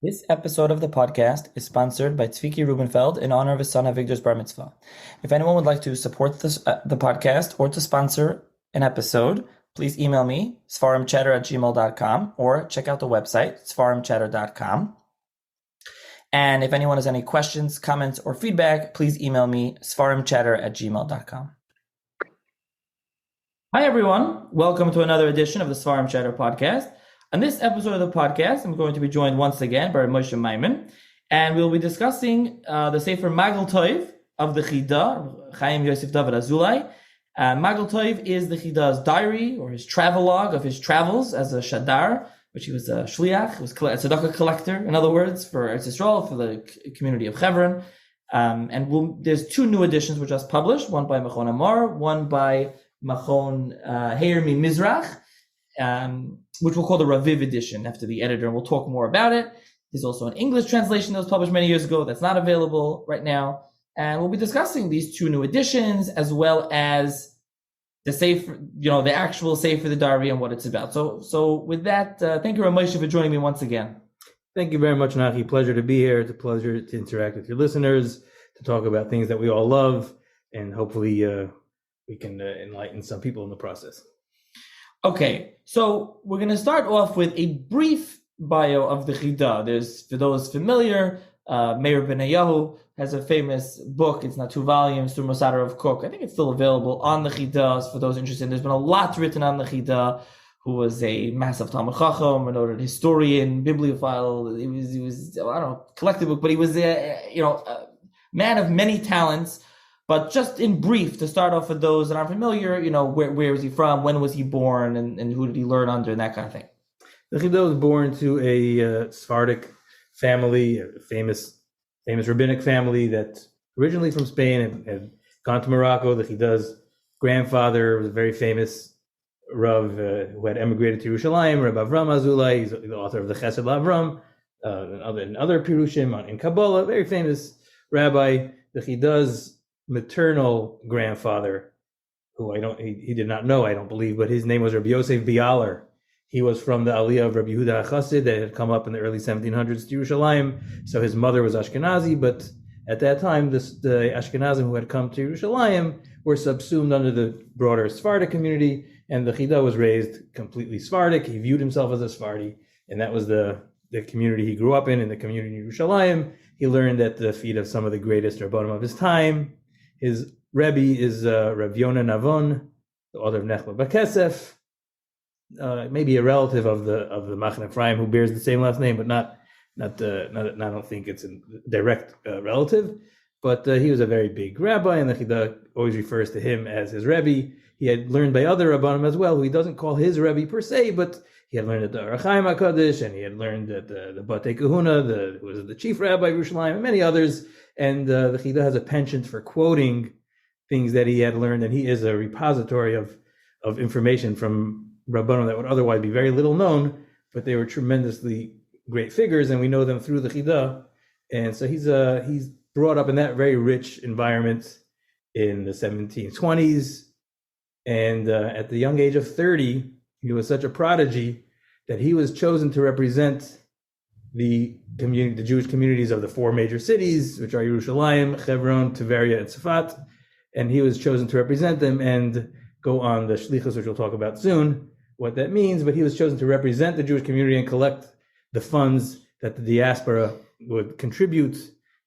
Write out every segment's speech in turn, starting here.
This episode of the podcast is sponsored by Tzviki Rubenfeld in honor of his son Avigdor's bar mitzvah. If anyone would like to support the podcast or to sponsor an episode, please email me, sfarimchatter@gmail.com, or check out the website, sfarimchatter.com. And if anyone has any questions, comments, or feedback, please email me, sfarimchatter@gmail.com. Hi, everyone. Welcome to another edition of the Sfarim Chatter podcast. On this episode of the podcast, I'm going to be joined once again by R Moshe Maimon, and we'll be discussing the Sefer Maagel Tov of the Chida, Chaim, Yosef, Dovid, Azoulai. Maagel Tov is the Chida's diary, or his travelogue of his travels as a shadar, which he was a shliach, he was a tzedakah collector, in other words, for Eretz Yisrael, for the community of Hebron. There's two new editions which just published, one by Machon Amar, one by Machon Heir Mizrach, which we'll call the Raviv edition after the editor, and we'll talk more about it. There's also an English translation that was published many years ago that's not available right now. And we'll be discussing these two new editions, as well as the Sefer, the actual Sefer, the diary, and what it's about. So with that, thank you, R Moshe, for joining me once again. Thank you very much, Nachi. Pleasure to be here. It's a pleasure to interact with your listeners, to talk about things that we all love, and hopefully we can enlighten some people in the process. Okay, so we're going to start off with a brief bio of the Chida. There's, for those familiar, Meir Benayahu has a famous book. It's not 2 volumes, through Mosader of Cook. I think it's still available on the Chida for those interested. There's been a lot written on the Chida, who was a massive Talmud Chacham, a noted historian, bibliophile. He was I don't know, collected book, but he was a man of many talents. But just in brief, to start off with those that aren't familiar, where was he from, when was he born, and who did he learn under, and that kind of thing. The Chida was born to a Sephardic family, a famous rabbinic family that originally from Spain had gone to Morocco. The Chida's grandfather was a very famous Rav who had emigrated to Yerushalayim, Rav Avram Azoulai. He's the author of the Chesed LaAvram, and other Pirushim in Kabbalah, very famous rabbi. The Chida's maternal grandfather, who he did not know, I don't believe, but his name was Rabbi Yosef Bialer. He was from the Aliyah of Rabbi Yehuda HaChassid that had come up in the early 1700s to Yerushalayim. So his mother was Ashkenazi, but at that time, the Ashkenazim who had come to Yerushalayim were subsumed under the broader Sephardic community, and the Chida was raised completely Sephardic. He viewed himself as a Sephardi, and that was the community he grew up in the community of Yerushalayim. He learned at the feet of some of the greatest Rabbanim of his time. His Rebbe is Rav Yonah Navon, the author of Nechla Bakesef, maybe a relative of the Machne Ephraim who bears the same last name, but not. I don't think it's a direct relative. But he was a very big rabbi, and the Chida always refers to him as his Rebbe. He had learned by other Rabbanim as well, who he doesn't call his Rebbe per se, but he had learned at the R Chaim HaKadosh, and he had learned at the Batei Kahuna, who was the chief rabbi of Yerushalayim, and many others. And the Chida has a penchant for quoting things that he had learned, and he is a repository of information from Rabbanim that would otherwise be very little known, but they were tremendously great figures, and we know them through the Chida. And so he's brought up in that very rich environment in the 1720s, and at the young age of 30, he was such a prodigy that he was chosen to represent the Jewish communities of the 4 major cities, which are Yerushalayim, Hebron, Tiberia, and Tzfat, and he was chosen to represent them and go on the shlichus, which we'll talk about soon, what that means. But he was chosen to represent the Jewish community and collect the funds that the diaspora would contribute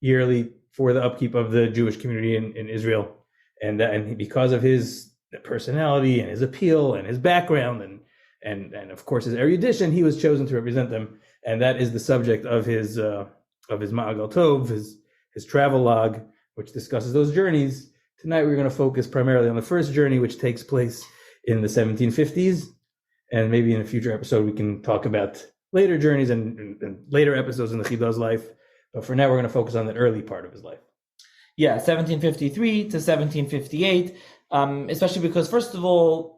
yearly for the upkeep of the Jewish community in Israel. And because of his personality and his appeal and his background and of course his erudition, he was chosen to represent them. And that is the subject of his Maagel Tov, his travelogue, which discusses those journeys. Tonight we're going to focus primarily on the first journey, which takes place in the 1750s, and maybe in a future episode we can talk about later journeys and later episodes in the Chida's life. But for now, we're going to focus on the early part of his life. Yeah, 1753 to 1758, especially because, first of all,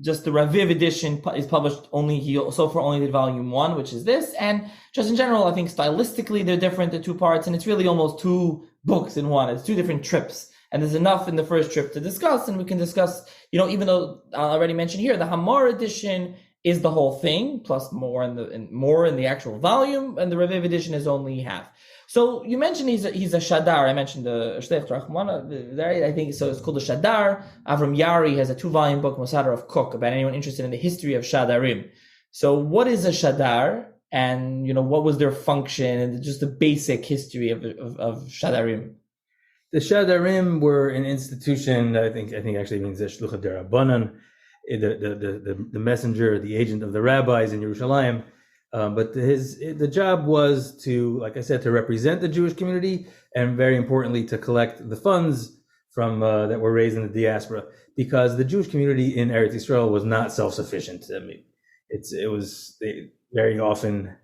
just the Raviv edition is published only did volume 1, which is this, and just in general, I think stylistically they're different, the 2 parts, and it's really almost 2 books in one. It's 2 different trips, and there's enough in the first trip to discuss, and we can discuss, even though I already mentioned here, the Hamar edition is the whole thing, plus more in the actual volume, and the Reviv edition is only half. So you mentioned he's a Shadar. I mentioned the Shtech Rachmana. I think so. It's called the Shadar. Avram Yari has a 2-volume book, Mosadar of Cook, about anyone interested in the history of Shadarim. So what is a Shadar, and what was their function, and just the basic history of Shadarim? The Shadarim were an institution. I think actually means the Shluchah Derabanan, the messenger, the agent of the rabbis in Yerushalayim. But the job was to, like I said, to represent the Jewish community, and very importantly, to collect the funds from that were raised in the diaspora, because the Jewish community in Eretz Yisrael was not self-sufficient. I mean, very often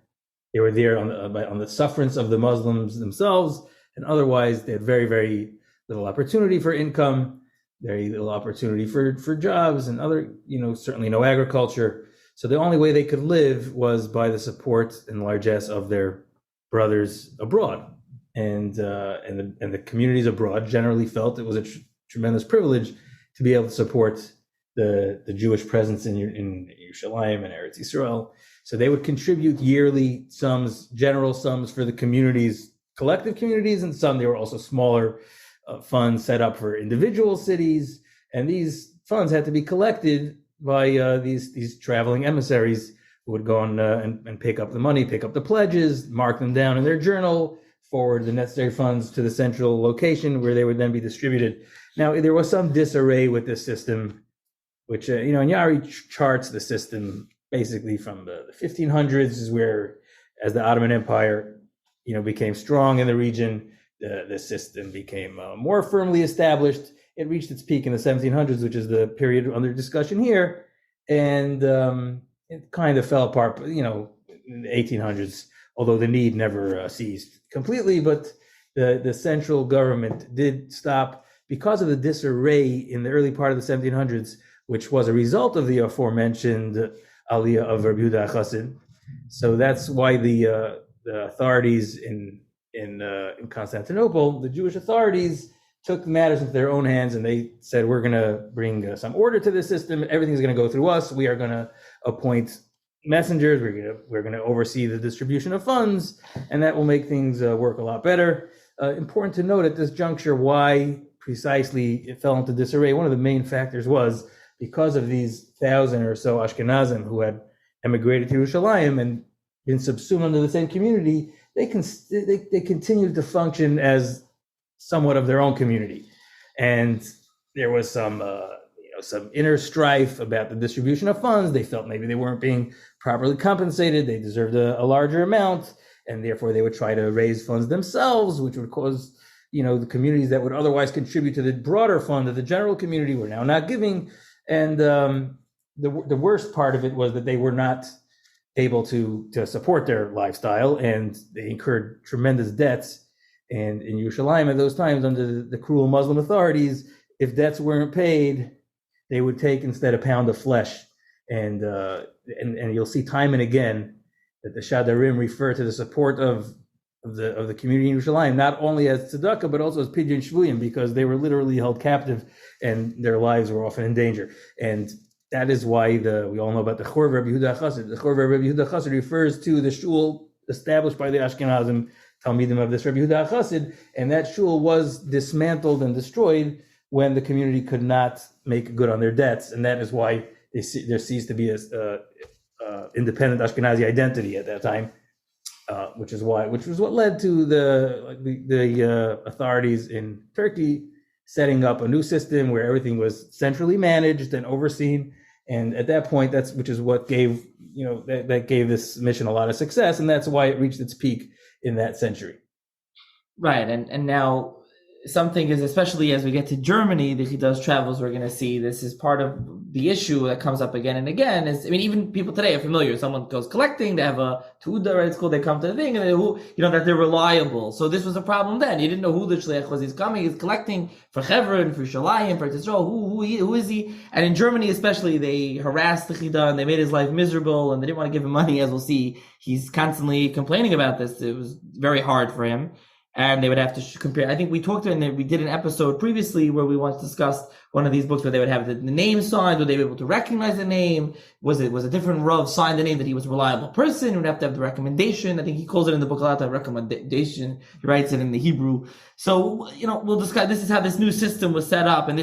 they were there on the sufferance of the Muslims themselves, and otherwise they had very, very little opportunity for income, very little opportunity for jobs, and other, certainly no agriculture. So the only way they could live was by the support and largesse of their brothers abroad, and the communities abroad generally felt it was a tremendous privilege to be able to support the Jewish presence in Yerushalayim and Eretz Yisrael. So they would contribute yearly sums, general sums for the communities, collective communities, and some there were also smaller funds set up for individual cities, and these funds had to be collected by these traveling emissaries who would go on and pick up the money, pick up the pledges, mark them down in their journal, forward the necessary funds to the central location where they would then be distributed. Now, there was some disarray with this system, which, and Yari charts the system basically from the 1500s, is where, as the Ottoman Empire, became strong in the region, the system became more firmly established. It reached its peak in the 1700s, which is the period under discussion here, and it kind of fell apart, in the 1800s, although the need never ceased completely. But the central government did stop because of the disarray in the early part of the 1700s, which was a result of the aforementioned Aliyah of Rabbi Yehuda Chassid. So that's why the authorities in Constantinople, the Jewish authorities, took matters into their own hands, and they said, we're going to bring some order to the system. Everything's going to go through us. We are going to appoint messengers. We're going to oversee the distribution of funds, and that will make things work a lot better. Important to note at this juncture why precisely it fell into disarray. One of the main factors was because of these 1,000 or so Ashkenazim who had emigrated to Yerushalayim and been subsumed under the same community. They continued to function as somewhat of their own community, and there was some inner strife about the distribution of funds. They felt maybe they weren't being properly compensated. They deserved a larger amount, and therefore they would try to raise funds themselves, which would cause the communities that would otherwise contribute to the broader fund of the general community were now not giving. And the worst part of it was that they were not able to support their lifestyle, and they incurred tremendous debts. And in Yerushalayim at those times, under the cruel Muslim authorities, if debts weren't paid, they would take instead a pound of flesh. And you'll see time and again that the Shadarim refer to the support of the community in Yerushalayim, not only as tzedakah, but also as pidyon shvuyim, because they were literally held captive and their lives were often in danger. And that is why we all know about the Chorv Rabbi Yehuda Chassid. The Chorv Rabbi Yehuda Chassid refers to the shul established by the Ashkenazim Talmidim of this Rabbi Yehuda Chassid, and that shul was dismantled and destroyed when the community could not make good on their debts, and that is why there ceased to be a independent Ashkenazi identity at that time, which was what led to the authorities in Turkey setting up a new system where everything was centrally managed and overseen. And at that point, which is what gave that gave this mission a lot of success, and that's why it reached its peak in that century. Right, and now something is, especially as we get to Germany, that he does travels, we're going to see this is part of the issue that comes up again and again. Even people today are familiar. Someone goes collecting, they have a tuda, right? It's cool. They come to the thing, and that they're reliable. So this was a problem then. You didn't know who the shliach was. He's coming, he's collecting for Hebron, for Shalayim, for Tisro. Who is he? And in Germany, especially, they harassed the Chida, and they made his life miserable, and they didn't want to give him money. As we'll see, he's constantly complaining about this. It was very hard for him. and they would have to compare. I think we talked and we did an episode previously where we once discussed one of these books where they would have the name signed, or they were able to recognize the name. Was a different Rav signed the name that he was a reliable person? Would have to have the recommendation. I think he calls it in the book a lot of recommendation. He writes it in the Hebrew. So we'll discuss. This is how this new system was set up, and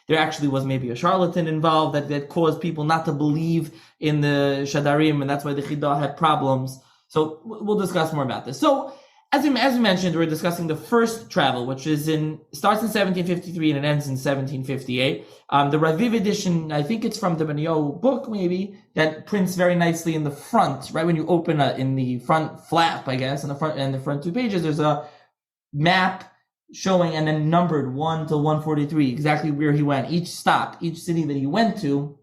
there actually was maybe a charlatan involved that caused people not to believe in the Shadarim, and that's why the Chida had problems. So we'll discuss more about this. So as we mentioned, we're discussing the first travel, which starts in 1753 and it ends in 1758. The Raviv edition, I think it's from the Benio book, maybe, that prints very nicely in the front, right when you open in the front flap, I guess, in the front 2 pages, there's a map showing and then numbered 1 to 143, exactly where he went, each stop, each city that he went to,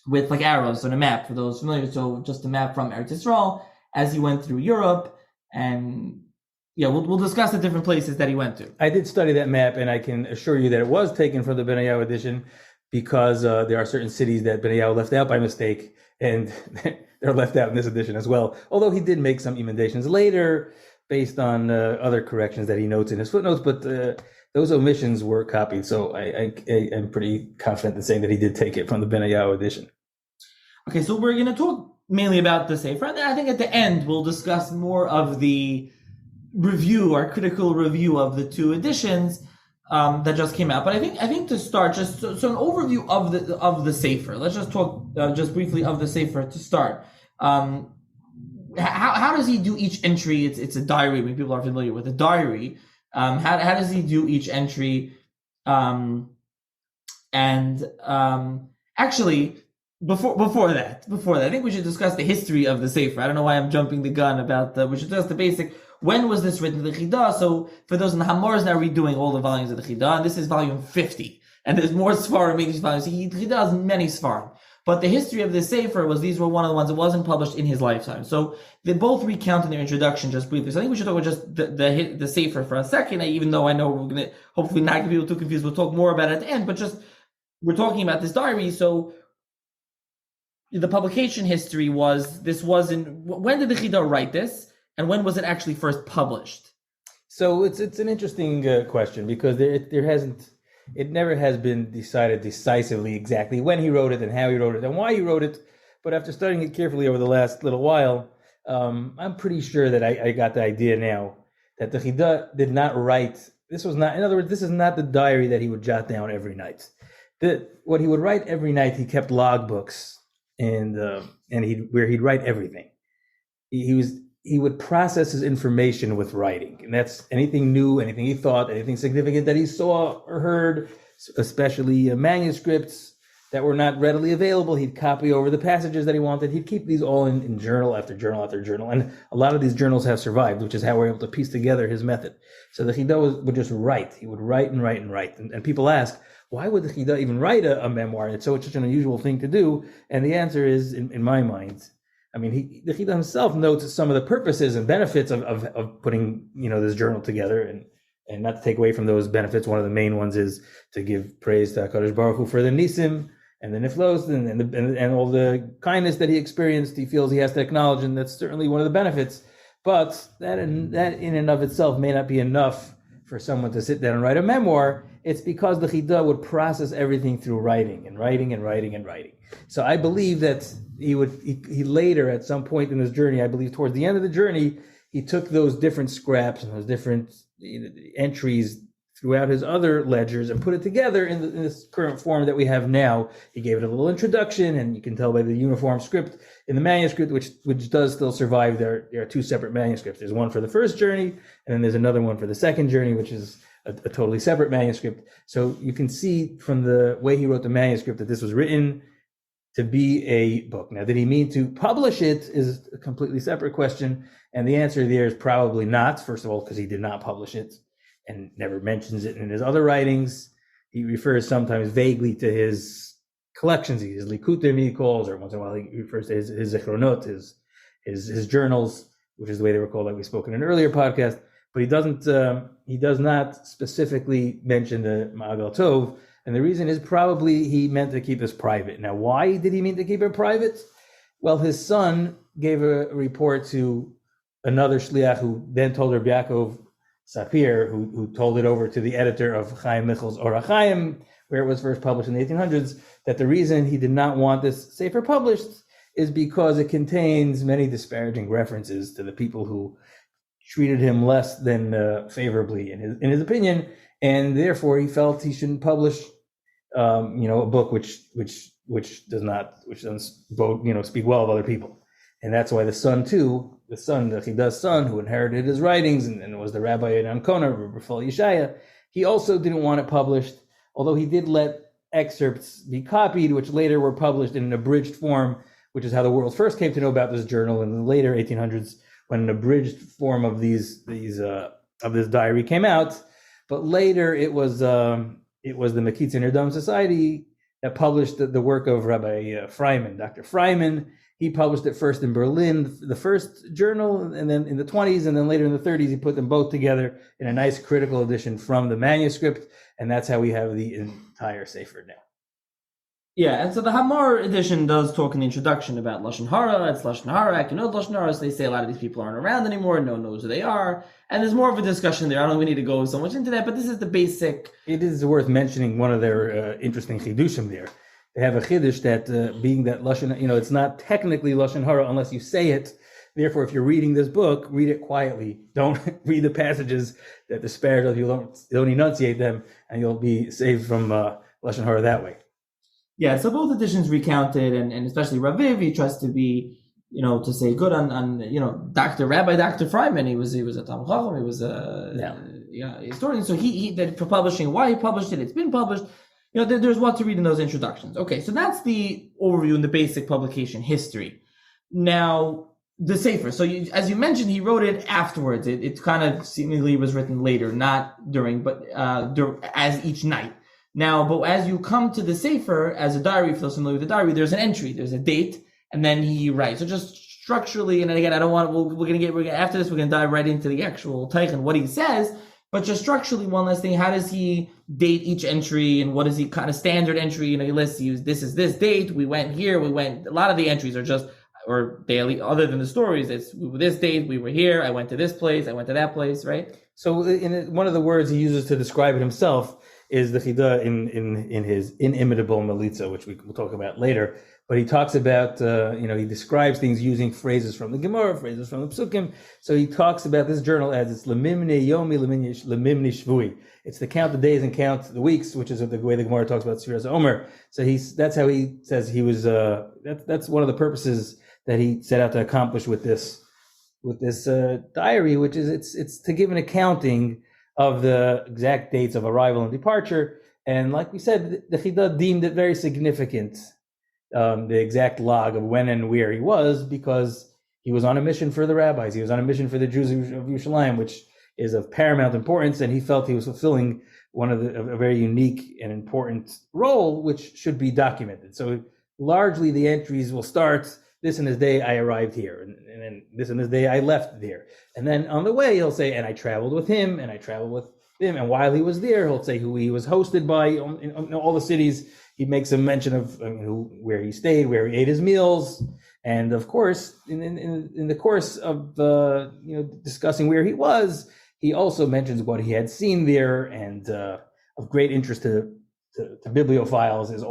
with like arrows on a map for those familiar. So just a map from Eretz Yisrael as he went through Europe, and we'll discuss the different places that he went to. I did study that map, and I can assure you that it was taken from the Benayau edition, because there are certain cities that Benayau left out by mistake, and they're left out in this edition as well. Although he did make some emendations later based on other corrections that he notes in his footnotes, but those omissions were copied. So I am pretty confident in saying that he did take it from the Benayau edition. Okay, so we're going to talk mainly about the Sefer, and then I think at the end we'll discuss more of the review, our critical review of the 2 editions that just came out. But I think to start, just so an overview of the Sefer. Let's just talk just briefly of the Sefer to start. How does he do each entry? It's a diary. When people are familiar with a diary, how does he do each entry? Actually, before that, I think we should discuss the history of the Sefer. I don't know why I'm jumping the gun about we should discuss the basic. When was this written? The Chida. So for those in the Hamor is now redoing all the volumes of the Chida, and this is volume 50. And there's more Sfarim in each volume. So Chida has many Sfarim. But the history of the Sefer was these were one of the ones that wasn't published in his lifetime. So they both recount in their introduction just briefly. So I think we should talk about just the Sefer for a second, even though I know we're going to hopefully not get people too confused. We'll talk more about it at the end, but just we're talking about this diary. So the publication history when did the Chida write this? And when was it actually first published? So it's an interesting question, because it never has been decided decisively exactly when he wrote it and how he wrote it and why he wrote it. But after studying it carefully over the last little while, I'm pretty sure that I got the idea now that the Chida did not write. This was not, in other words, this is not the diary that he would jot down every night. What he would write every night, he kept logbooks, and where he'd write everything. He would process his information with writing, and that's anything new, anything he thought, anything significant that he saw or heard, especially manuscripts that were not readily available. He'd copy over the passages that he wanted. He'd keep these all in journal after journal after journal, and a lot of these journals have survived, which is how we're able to piece together his method. So the Chida would just write. He would write and write and write, and people ask, why would the Chida even write a memoir? It's such an unusual thing to do, and the answer is, in my mind, I mean, the Chida himself notes some of the purposes and benefits of putting this journal together, and not to take away from those benefits. One of the main ones is to give praise to HaKadosh Baruch Hu for the nisim and the niflos and all the kindness that he experienced. He feels he has to acknowledge, and that's certainly one of the benefits. But that in and of itself may not be enough for someone to sit down and write a memoir. It's because the Chida would process everything through writing and writing and writing and writing. So I believe that he later, at some point in his journey, I believe towards the end of the journey, he took those different scraps and those different entries throughout his other ledgers and put it together in this current form that we have now. He gave it a little introduction, and you can tell by the uniform script in the manuscript, which does still survive. There are 2 separate manuscripts. There's one for the first journey, and then there's another one for the second journey, which is a totally separate manuscript. So you can see from the way he wrote the manuscript that this was written to be a book. Now, did he mean to publish it is a completely separate question, and the answer there is probably not. First of all, because he did not publish it and never mentions it in his other writings. He refers sometimes vaguely to his collections, his likutim he calls, or once in a while he refers to his zichronot, his journals, which is the way they were called, like we spoke in an earlier podcast. But he does not specifically mention the Maagel Tov, and the reason is probably he meant to keep this private. Now, why did he mean to keep it private? Well, his son gave a report to another shliach who then told Rabbi Yaakov Sapir, who told it over to the editor of Chaim Michel's Or Chaim, where it was first published in the 1800s, that the reason he did not want this Sefer published is because it contains many disparaging references to the people who treated him less than favorably in his opinion, and therefore he felt he shouldn't publish a book which doesn't speak well of other people. And that's why the Chida's son, who inherited his writings and was the rabbi in Ancona, Rafal Yeshaya, he also didn't want it published, although he did let excerpts be copied, which later were published in an abridged form, which is how the world first came to know about this journal in the later 1800s, when an abridged form of this diary came out. But later it was the Mekitz Nerdom Society that published the work of Rabbi Freiman, Dr. Freiman. He published it first in Berlin, the first journal, and then in the 20s, and then later in the 30s, he put them both together in a nice critical edition from the manuscript, and that's how we have the entire Sefer now. Yeah, and so the Hamar edition does talk in the introduction about Lashon Hara. It's Lashon Hara. Lashon Hara, so they say a lot of these people aren't around anymore. No one knows who they are. And there's more of a discussion there. I don't think we need to go so much into that, but this is the basic. It is worth mentioning one of their interesting chidushim there. They have a chiddush that being that Lashon, it's not technically Lashon Hara unless you say it. Therefore, if you're reading this book, read it quietly. Don't read the passages that disparage other people. Don't enunciate them, and you'll be saved from Lashon Hara that way. Yeah, so both editions recounted, and especially Raviv, he tries to be, to say good on Rabbi Dr. Freiman. He was a Talmud Chacham, he was a historian. So he that for publishing, why he published it, it's been published. There's what to read in those introductions. Okay, so that's the overview and the basic publication history. Now, the Sefer. So as you mentioned, he wrote it afterwards. It kind of seemingly was written later, not during, but as each night. Now, but as you come to the Sefer, as a diary, if you're familiar with the diary, there's an entry, there's a date, and then he writes. So just structurally, and again, after this, we're going to dive right into the actual Teichen, what he says, but just structurally, one last thing, how does he date each entry, and what is he kind of standard entry? He lists, this is this date, we went here, a lot of the entries are just, or daily, other than the stories, it's this date, we were here, I went to this place, I went to that place, right? So one of the words he uses to describe it himself is the Chida in his inimitable Melitza, which we'll talk about later. But he talks about, he describes things using phrases from the Gemara, phrases from the Psukim. So he talks about this journal as it's Lemimne Yomi, Lemimne Shvui. It's to count the days and count the weeks, which is the way the Gemara talks about Sfiras Omer. So that's how he says he was, that's one of the purposes that he set out to accomplish with this diary, which is it's to give an accounting of the exact dates of arrival and departure. And like we said, the Chida deemed it very significant, the exact log of when and where he was, because he was on a mission for the rabbis. He was on a mission for the Jews of Yerushalayim, which is of paramount importance, and he felt he was fulfilling a very unique and important role, which should be documented. So largely the entries will start, this and this day I arrived here, and then this and this day I left there. And then on the way, he'll say, and I traveled with him, and I traveled with him. And while he was there, he'll say who he was hosted by in all the cities. He makes a mention of where he stayed, where he ate his meals. And of course, in the course of discussing where he was, he also mentions what he had seen there. And of great interest to bibliophiles is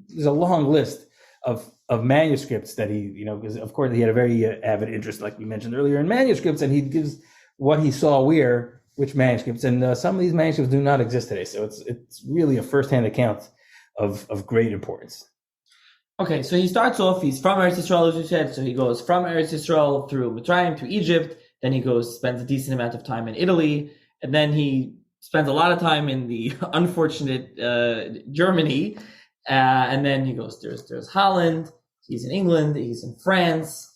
there's a long list of manuscripts that he, because of course he had a very avid interest, like we mentioned earlier, in manuscripts, and he gives what he saw where, which manuscripts, and some of these manuscripts do not exist today. So it's really a firsthand account of great importance. Okay, so he starts off, he's from Eretz Yisrael, as you said, so he goes from Eretz Yisrael through Mitzrayim to Egypt, then he spends a decent amount of time in Italy, and then he spends a lot of time in the unfortunate Germany, and then he goes, there's Holland, he's in England, he's in France,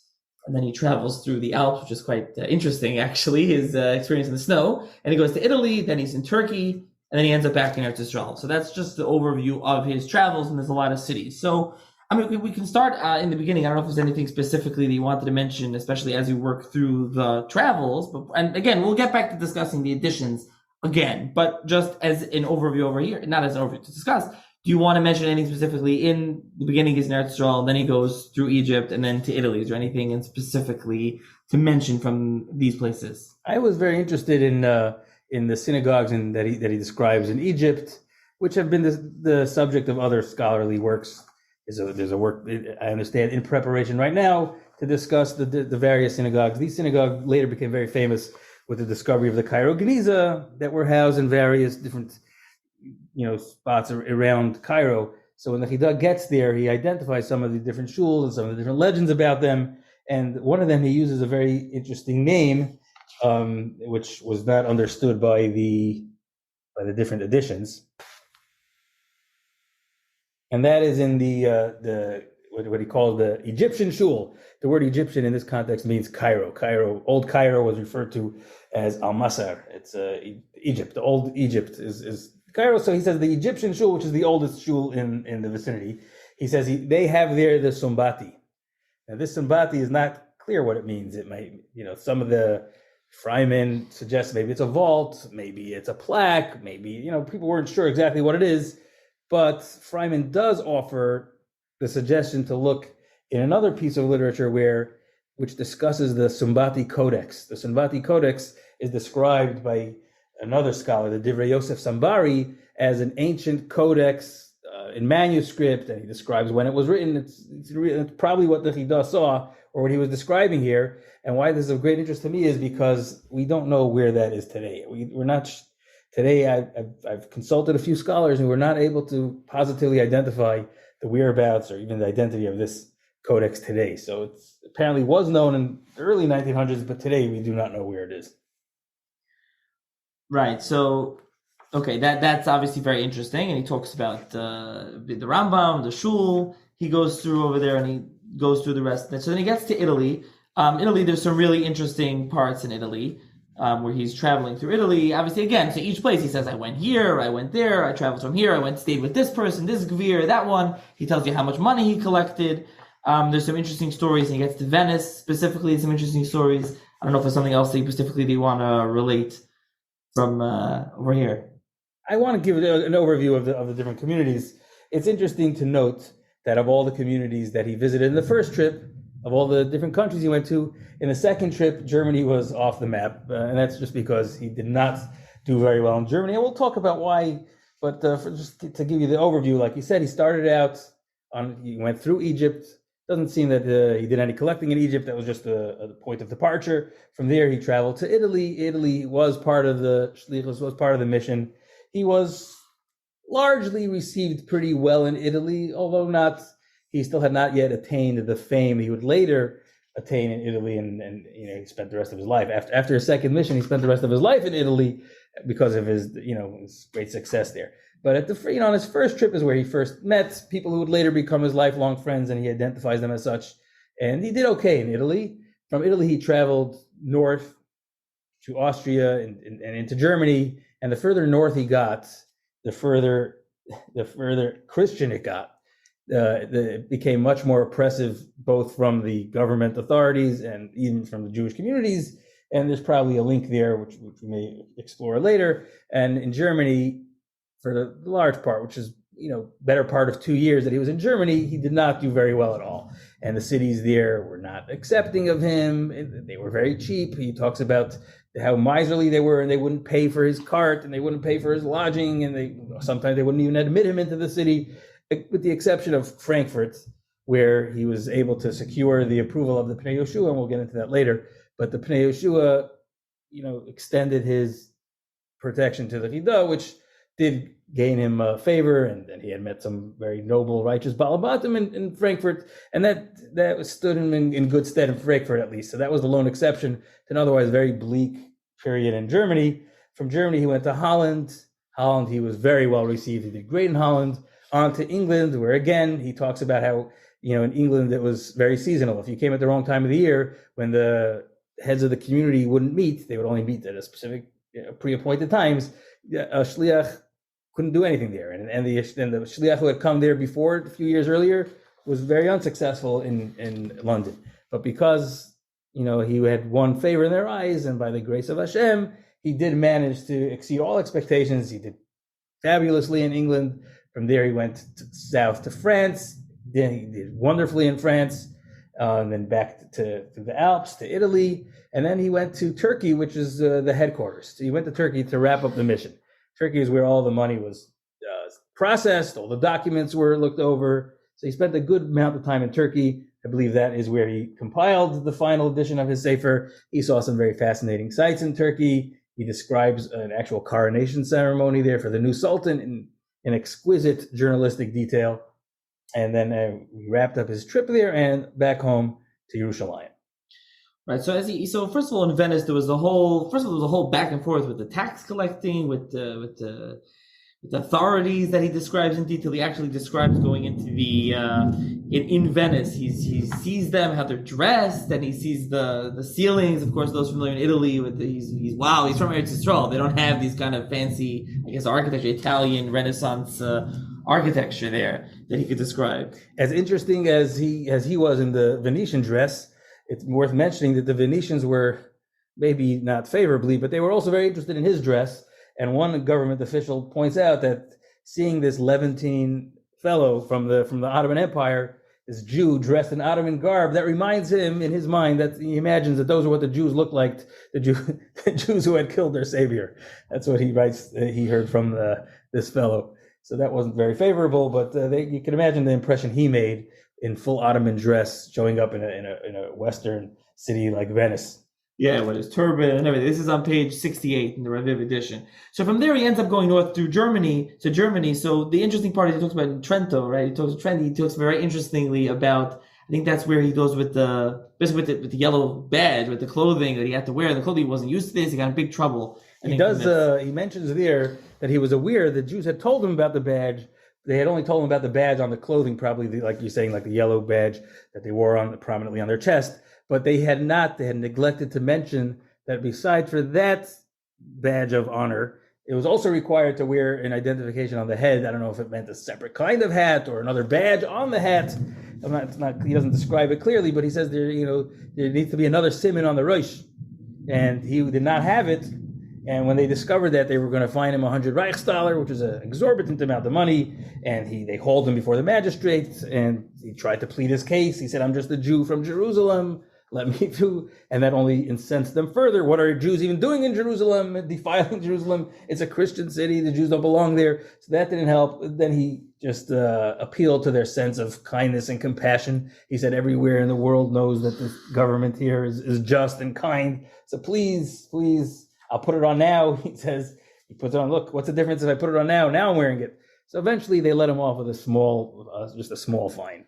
and then he travels through the Alps, which is quite interesting, actually, his experience in the snow. And he goes to Italy, then he's in Turkey, and then he ends up back in Eretz Yisrael. So that's just the overview of his travels, and there's a lot of cities. So, we can start in the beginning. I don't know if there's anything specifically that you wanted to mention, especially as you work through the travels. And again, we'll get back to discussing the editions again, but just as an overview over here, not as an overview to discuss, Do you want to mention anything specifically? In the beginning, he's in Eretz Yisrael, then he goes through Egypt and then to Italy. Is there anything in specifically to mention from these places? I was very interested in the synagogues that he describes in Egypt, which have been the subject of other scholarly works. There's a work, I understand, in preparation right now to discuss the various synagogues. These synagogues later became very famous with the discovery of the Cairo Geniza that were housed in various different spots around Cairo. So when the Chida gets there, he identifies some of the different shuls and some of the different legends about them. And one of them, he uses a very interesting name, which was not understood by the different editions. And that is in the what he calls the Egyptian shul. The word Egyptian in this context means Cairo. Old Cairo was referred to as Al-Masar. It's Egypt. The old Egypt is Cairo. So he says the Egyptian shul, which is the oldest shul in the vicinity. He says they have there the Sumbati. Now this Sumbati is not clear what it means. It might, some of the Freiman suggest maybe it's a vault, maybe it's a plaque, maybe, people weren't sure exactly what it is. But Freiman does offer the suggestion to look in another piece of literature which discusses the Sumbati Codex. The Sumbati Codex is described by another scholar, the Divrei Yosef Sambari, as an ancient codex in manuscript, and he describes when it was written. It's probably what the Chida saw or what he was describing here. And why this is of great interest to me is because we don't know where that is today. We're not. Today, I've consulted a few scholars and we're not able to positively identify the whereabouts or even the identity of this codex today. So it apparently was known in the early 1900s, but today we do not know where it is. Right. So, okay, that's obviously very interesting. And he talks about the Rambam, the Shul. He goes through over there and he goes through the rest. So then he gets to Italy. Italy, there's some really interesting parts in Italy. Where he's traveling through Italy. Obviously, again, so each place he says, I went here, I went there, I traveled from here, stayed with this person, this Gvir, that one. He tells you how much money he collected. There's some interesting stories, and he gets to Venice, specifically some interesting stories. I don't know if there's something else that you want to relate from over here. I want to give an overview of the different communities. It's interesting to note that of all the communities that he visited in the first trip, of all the different countries he went to, in the second trip, Germany was off the map. And that's just because he did not do very well in Germany. And we'll talk about why. But just to give you the overview, like you said, he went through Egypt. Doesn't seem that he did any collecting in Egypt. That was just a point of departure. From there, he traveled to Italy. Italy was part of the Shlichus, was part of the mission. He was largely received pretty well in Italy, although he still had not yet attained the fame he would later attain in Italy, and he spent the rest of his life after his second mission. He spent the rest of his life in Italy because of his his great success there. But on his first trip is where he first met people who would later become his lifelong friends, and he identifies them as such. And he did okay in Italy. From Italy, he traveled north to Austria and into Germany. And the further north he got, the further Christian it got. It became much more oppressive, both from the government authorities and even from the Jewish communities. And there's probably a link there, which we may explore later. And in Germany, for the large part, which is better part of 2 years that he was in Germany, he did not do very well at all. And the cities there were not accepting of him. They were very cheap. He talks about how miserly they were, and they wouldn't pay for his cart, and they wouldn't pay for his lodging, and sometimes they wouldn't even admit him into the city, with the exception of Frankfurt, where he was able to secure the approval of the Pnei Yehoshua, and we'll get into that later. But the Pnei Yehoshua, extended his protection to the Chida, which did gain him favor, and he had met some very noble, righteous Balabatim in Frankfurt, and that stood him in good stead in Frankfurt, at least. So that was the lone exception to an otherwise very bleak period in Germany. From Germany, he went to Holland. Holland, he was very well received. He did great in Holland. On to England, where again, he talks about how, in England, it was very seasonal. If you came at the wrong time of the year, when the heads of the community wouldn't meet, they would only meet at a specific pre-appointed times. A shliach couldn't do anything there, and the shliach who had come there before a few years earlier was very unsuccessful in London. But because he had won favor in their eyes, and by the grace of Hashem, he did manage to exceed all expectations. He did fabulously in England, From there, he went south to France. Then he did wonderfully in France, and then back to the Alps, to Italy. And then he went to Turkey, which is the headquarters. So he went to Turkey to wrap up the mission. Turkey is where all the money was processed, all the documents were looked over. So he spent a good amount of time in Turkey. I believe that is where he compiled the final edition of his Sefer. He saw some very fascinating sights in Turkey. He describes an actual coronation ceremony there for the new Sultan in exquisite journalistic detail. And then he wrapped up his trip there and back home to Yerushalayim. Right. So so first of all, in Venice, there was the whole back and forth with the tax collecting, with the authorities that he describes in detail. He actually describes going into the in Venice. He sees them, how they're dressed, and he sees the ceilings. Of course, those familiar in Italy with he's from Eretz Yisrael. They don't have these kind of fancy, I guess, architecture, Italian Renaissance architecture there that he could describe. As interesting as he was in the Venetian dress, it's worth mentioning that the Venetians were maybe not favorably, but they were also very interested in his dress. And one government official points out that seeing this Levantine fellow from the Ottoman Empire, this Jew dressed in Ottoman garb, that reminds him in his mind that he imagines that those are what the Jews looked like, the Jews who had killed their savior. That's what he writes. He heard from this fellow. So that wasn't very favorable, but you can imagine the impression he made in full Ottoman dress, showing up in a Western city like Venice. Yeah, with his turban and everything. This is on page 68 in the Raviv edition. So from there, he ends up going north through Germany. So the interesting part is he talks about in Trento, right? He talks very interestingly about, I think that's where he goes with the yellow badge, with the clothing that he had to wear. The clothing, he wasn't used to this. He got in big trouble. He mentions there that he was aware the Jews had told him about the badge. They had only told him about the badge on the clothing, probably like you're saying, like the yellow badge that they wore prominently on their chest. But they had neglected to mention that besides for that badge of honor, it was also required to wear an identification on the head. I don't know if it meant a separate kind of hat or another badge on the hat. He doesn't describe it clearly, but he says there needs to be another siman on the rosh. And he did not have it. And when they discovered that, they were going to fine him 100 Reichsdaler, which was an exorbitant amount of money. And they hauled him before the magistrates, and he tried to plead his case. He said, "I'm just a Jew from Jerusalem. Let me do," and that only incensed them further. What are Jews even doing in Jerusalem? Defiling Jerusalem? It's a Christian city. The Jews don't belong there. So that didn't help. Then he just appealed to their sense of kindness and compassion. He said, "Everywhere in the world knows that this government here is just and kind. So please, I'll put it on now." He says, he puts it on. "Look, what's the difference if I put it on now? Now I'm wearing it." So eventually they let him off with just a small fine.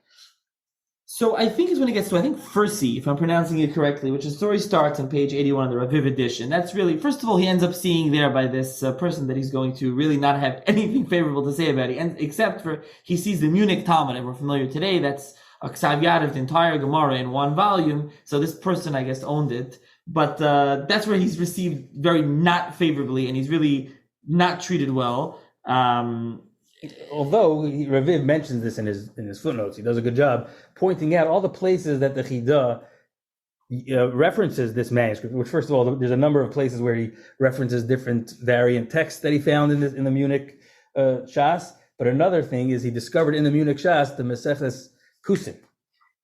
So I think it's when it gets to, Fursi, if I'm pronouncing it correctly, which the story starts on page 81 of the Raviv edition. That's really, first of all, he ends up seeing there by this person that he's going to really not have anything favorable to say about it, except for he sees the Munich Talmud, and we're familiar today, that's a Ksav Yad of the entire Gemara in one volume. So this person, I guess, owned it. But that's where he's received very not favorably, and he's really not treated well. Although Raviv mentions this in his footnotes, he does a good job pointing out all the places that the Chida references this manuscript. Which, first of all, there's a number of places where he references different variant texts that he found in the Munich Shas. But another thing is he discovered in the Munich Shas the Maseches Kusim,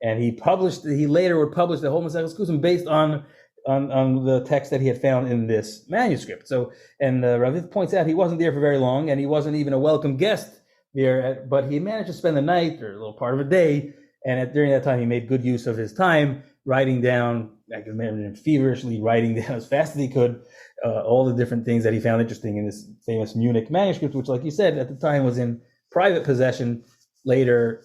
and he later would publish the whole Maseches Kusim based on the text that he had found in this manuscript. So, and Raviv points out he wasn't there for very long, and he wasn't even a welcome guest there, but he managed to spend the night or a little part of a day, and during that time he made good use of his time, writing down, I can imagine him feverishly writing down as fast as he could, all the different things that he found interesting in this famous Munich manuscript, which, like you said, at the time was in private possession. Later,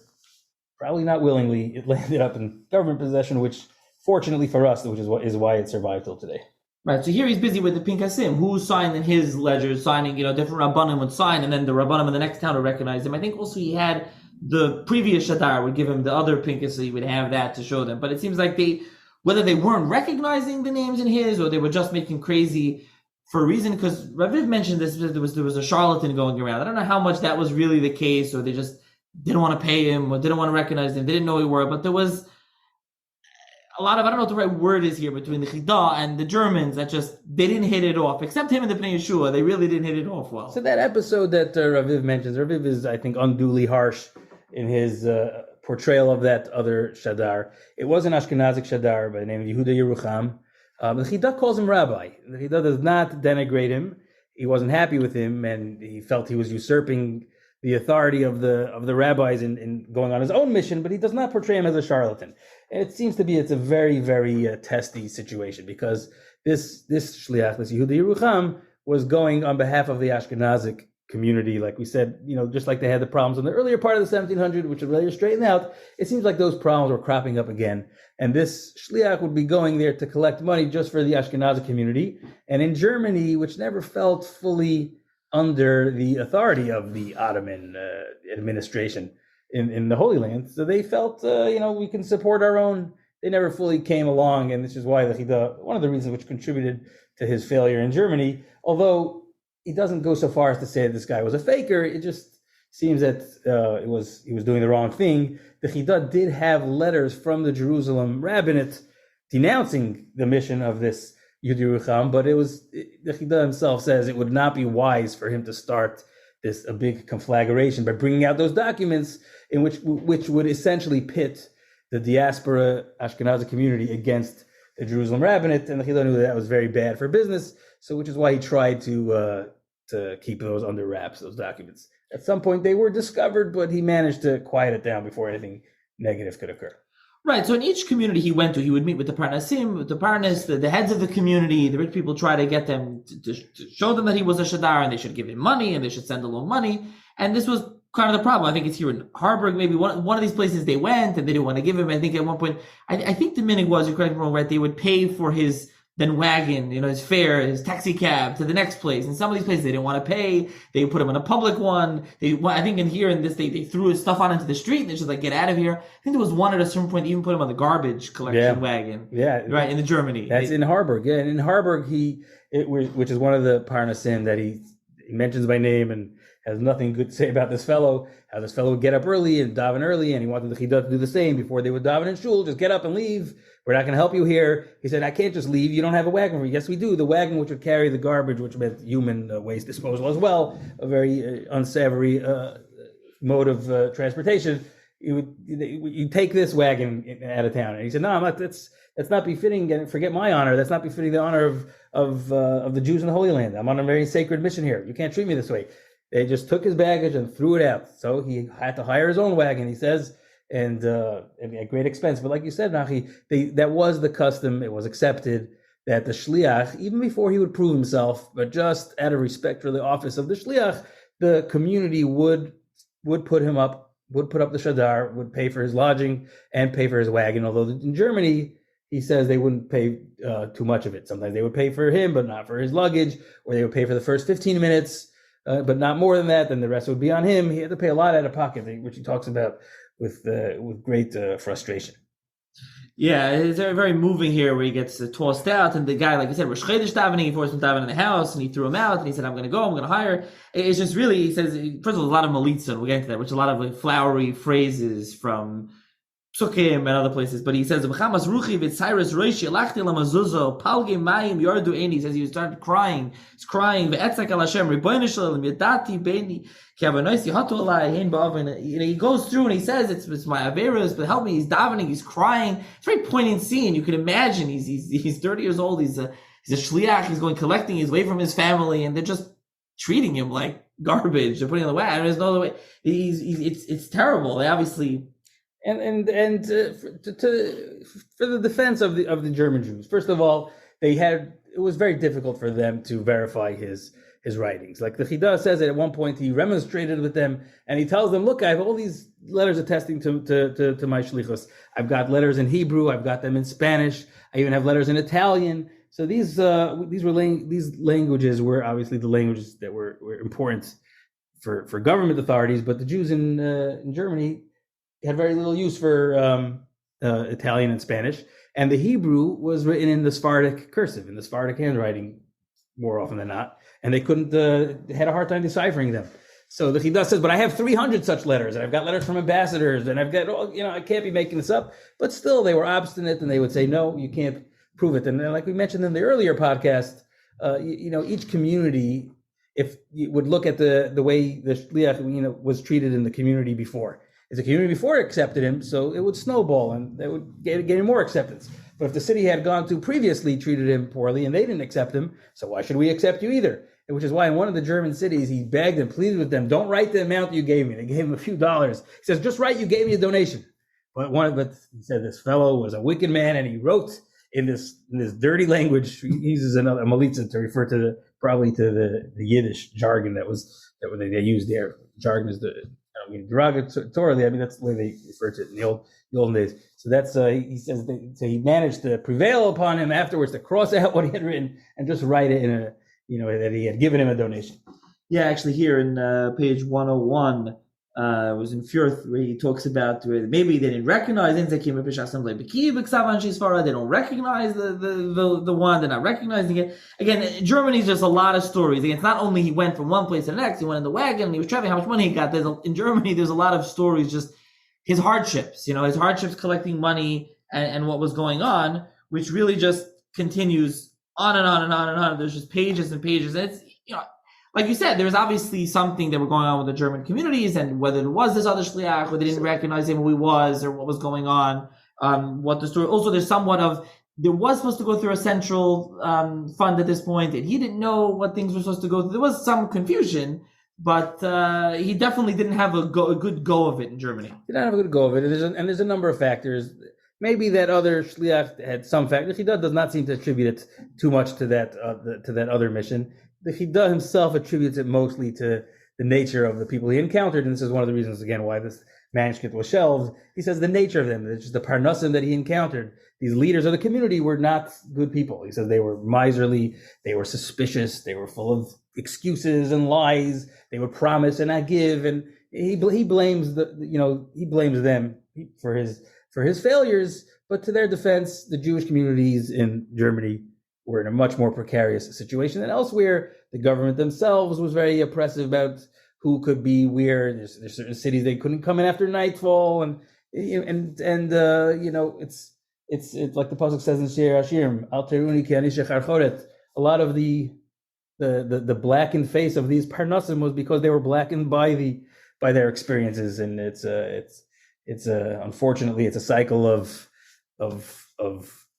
probably not willingly, it landed up in government possession, which fortunately for us, which is why it survived till today. Right. So here he's busy with the Pinkasim, who signed in his ledgers, signing, different Rabbanim would sign, and then the Rabbanim in the next town would recognize him. I think also he had the previous Shadar would give him the other Pinkas, so he would have that to show them. But it seems like whether they weren't recognizing the names in his, or they were just making crazy for a reason, because Raviv mentioned this, there was a charlatan going around. I don't know how much that was really the case, or they just didn't want to pay him, or didn't want to recognize him, they didn't know who he were, but there was a lot of, I don't know what the right word is here, between the Chida and the Germans that they didn't hit it off, except him and the Bnei Yeshua. They really didn't hit it off well. So that episode that Raviv mentions, Raviv is, I think, unduly harsh in his portrayal of that other Shadar. It was an Ashkenazic Shadar by the name of Yehuda Yerucham. The Chida calls him Rabbi. The Chida does not denigrate him. He wasn't happy with him, and he felt he was usurping the authority of the rabbis in going on his own mission, but he does not portray him as a charlatan. And it seems to be it's a very, very testy situation, because this shliach, this Yehuda Yerucham, was going on behalf of the Ashkenazic community, like we said, just like they had the problems in the earlier part of the 1700s, which are later straightened out. It seems like those problems were cropping up again. And this shliach would be going there to collect money just for the Ashkenazi community. And in Germany, which never felt fully under the authority of the Ottoman administration in the Holy Land, so they felt, we can support our own. They never fully came along, and this is why one of the reasons which contributed to his failure in Germany, although he doesn't go so far as to say that this guy was a faker. It just seems that he was doing the wrong thing. The Chida did have letters from the Jerusalem rabbinate denouncing the mission of this Yehuda Yerucham, but the Chida himself says it would not be wise for him to start a big conflagration by bringing out those documents in which would essentially pit the diaspora Ashkenazi community against the Jerusalem rabbinate, and the Chida knew that was very bad for business. So, which is why he tried to keep those under wraps, those documents. At some point, they were discovered, but he managed to quiet it down before anything negative could occur. Right. So in each community he went to, he would meet with the Parnasim, with the Parnas, the heads of the community. The rich people try to get them to show them that he was a Shadar, and they should give him money, and they should send along money. And this was kind of the problem. I think it's here in Harburg, maybe one of these places they went, and they didn't want to give him. I think at one point, I think the minig was, you correct me wrong, right? They would pay for his wagon, his fare, his taxi cab to the next place. And some of these places they didn't want to pay. They put him in a public one. I think they threw his stuff out into the street, and they just get out of here. I think there was one at a certain point, even put him on the garbage collection wagon. Yeah. Right, in Germany. That's in Harburg. Yeah. And in Harburg, which is one of the Parnasim that he mentions by name and has nothing good to say about this fellow, how this fellow would get up early and daven early, and he wanted the Chida to do the same before they would daven in shul. Just get up and leave. We're not going to help you here. He said, I can't just leave. You don't have a wagon for me. Yes, we do. The wagon which would carry the garbage, which meant human waste disposal as well, a very unsavory mode of transportation. You take this wagon out of town. And he said, no, I'm not. That's not befitting. And forget my honor. That's not befitting the honor of the Jews in the Holy Land. I'm on a very sacred mission here. You can't treat me this way. They just took his baggage and threw it out. So he had to hire his own wagon, he says, and at great expense. But like you said, Nachi, that was the custom. It was accepted that the shliach, even before he would prove himself, but just out of respect for the office of the shliach, the community would put him up, would put up the shadar, would pay for his lodging and pay for his wagon. Although in Germany, he says they wouldn't pay too much of it. Sometimes they would pay for him, but not for his luggage, or they would pay for the first 15 minutes. But not more than that. Then the rest would be on him. He had to pay a lot out of pocket, which he talks about with great frustration. Yeah, it's very, very moving here, where he gets tossed out, and the guy, like I said, Rosh Chodesh davening, he forced him davening in the house, and he threw him out, and he said, I'm going to go, I'm going to hire. It's just really, he says, first of all, a lot of malitzah, and we'll get into that, which is a lot of flowery phrases from Psukim and other places, but he says, he says he started crying. He's crying. He goes through and he says, it's my averos, but help me. He's davening. He's crying. It's a very poignant scene. You can imagine he's 30 years old. He's a shliach. He's going collecting. He's away from his family, and they're just treating him like garbage. They're putting him on the way. There's no other way. It's terrible. They obviously. And for the defense of the German Jews, first of all, it was very difficult for them to verify his writings. Like the Chida says that at one point he remonstrated with them, and he tells them, "Look, I have all these letters attesting to my shlichus. I've got letters in Hebrew, I've got them in Spanish, I even have letters in Italian." So these languages were obviously the languages that were important for government authorities, but the Jews in Germany had very little use for Italian and Spanish, and the Hebrew was written in the Sephardic cursive, in the Sephardic handwriting, more often than not, and they couldn't had a hard time deciphering them. So the Chida says, but I have 300 such letters, and I've got letters from ambassadors, and I've got, I can't be making this up. But still, they were obstinate, and they would say, no, you can't prove it. And then, like we mentioned in the earlier podcast, each community, if you would look at the way the shliach, was treated in the community before. If the community before accepted him, so it would snowball, and they would get more acceptance. But if the city had gone to previously treated him poorly, and they didn't accept him, so why should we accept you either? Which is why in one of the German cities, he begged and pleaded with them, don't write the amount you gave me. They gave him a few dollars. He says, just write, you gave me a donation. But he said this fellow was a wicked man, and he wrote in this dirty language. He uses a malitza to refer to probably to the Yiddish jargon that they used there. Jargon is derogatorily. I mean, that's the way they refer to it in the olden days. So that's he says so he managed to prevail upon him afterwards to cross out what he had written and just write it in a that he had given him a donation. Yeah, actually, here in page 101, was in Fjord where he talks about maybe they didn't recognize they don't recognize the one, they're not recognizing it. Again, Germany's just a lot of stories. Again, it's not only he went from one place to the next, he went in the wagon and he was traveling, how much money he got. In Germany, there's a lot of stories, just his hardships, his hardships collecting money and what was going on, which really just continues on and on and on and on. There's just pages and pages. And it's, like you said, there's obviously something that were going on with the German communities, and whether it was this other shliach, or they didn't recognize him who he was, or what was going on, what the story. Also, there's somewhat of, there was supposed to go through a central fund at this point, and he didn't know what things were supposed to go through. There was some confusion, but he definitely didn't have a good go of it in Germany. He didn't have a good go of it, and there's a number of factors. Maybe that other shliach had some factors. He does not seem to attribute it too much to that other mission. The Chida himself attributes it mostly to the nature of the people he encountered, and this is one of the reasons, again, why this manuscript was shelved. He says the nature of them, it's just the parnasim that he encountered. These leaders of the community were not good people. He says they were miserly, they were suspicious, they were full of excuses and lies. They would promise and not give, and he blames them for his failures. But to their defense, the Jewish communities in Germany were in a much more precarious situation than elsewhere. The government themselves was very oppressive about who could be where. There's certain cities they couldn't come in after nightfall, and it's like the pasuk says in Shir Hashirim, Al teruni ki ani shechar choret. A lot of the blackened face of these parnasim was because they were blackened by their experiences, and it's unfortunately it's a cycle of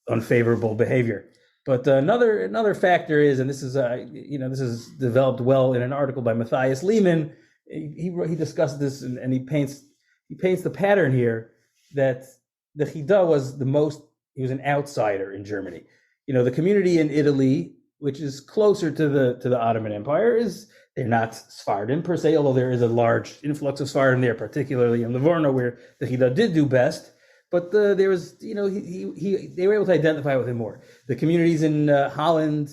unfavorable behavior. But another factor is, and this is developed well in an article by Matthias Lehman. He discussed this, and he paints the pattern here that the Chida was he was an outsider in Germany. The community in Italy, which is closer to the Ottoman Empire, they're not Sephardim per se, although there is a large influx of Sephardim there, particularly in Livorno, where the Chida did do best. But there was, they were able to identify with him more. The communities in Holland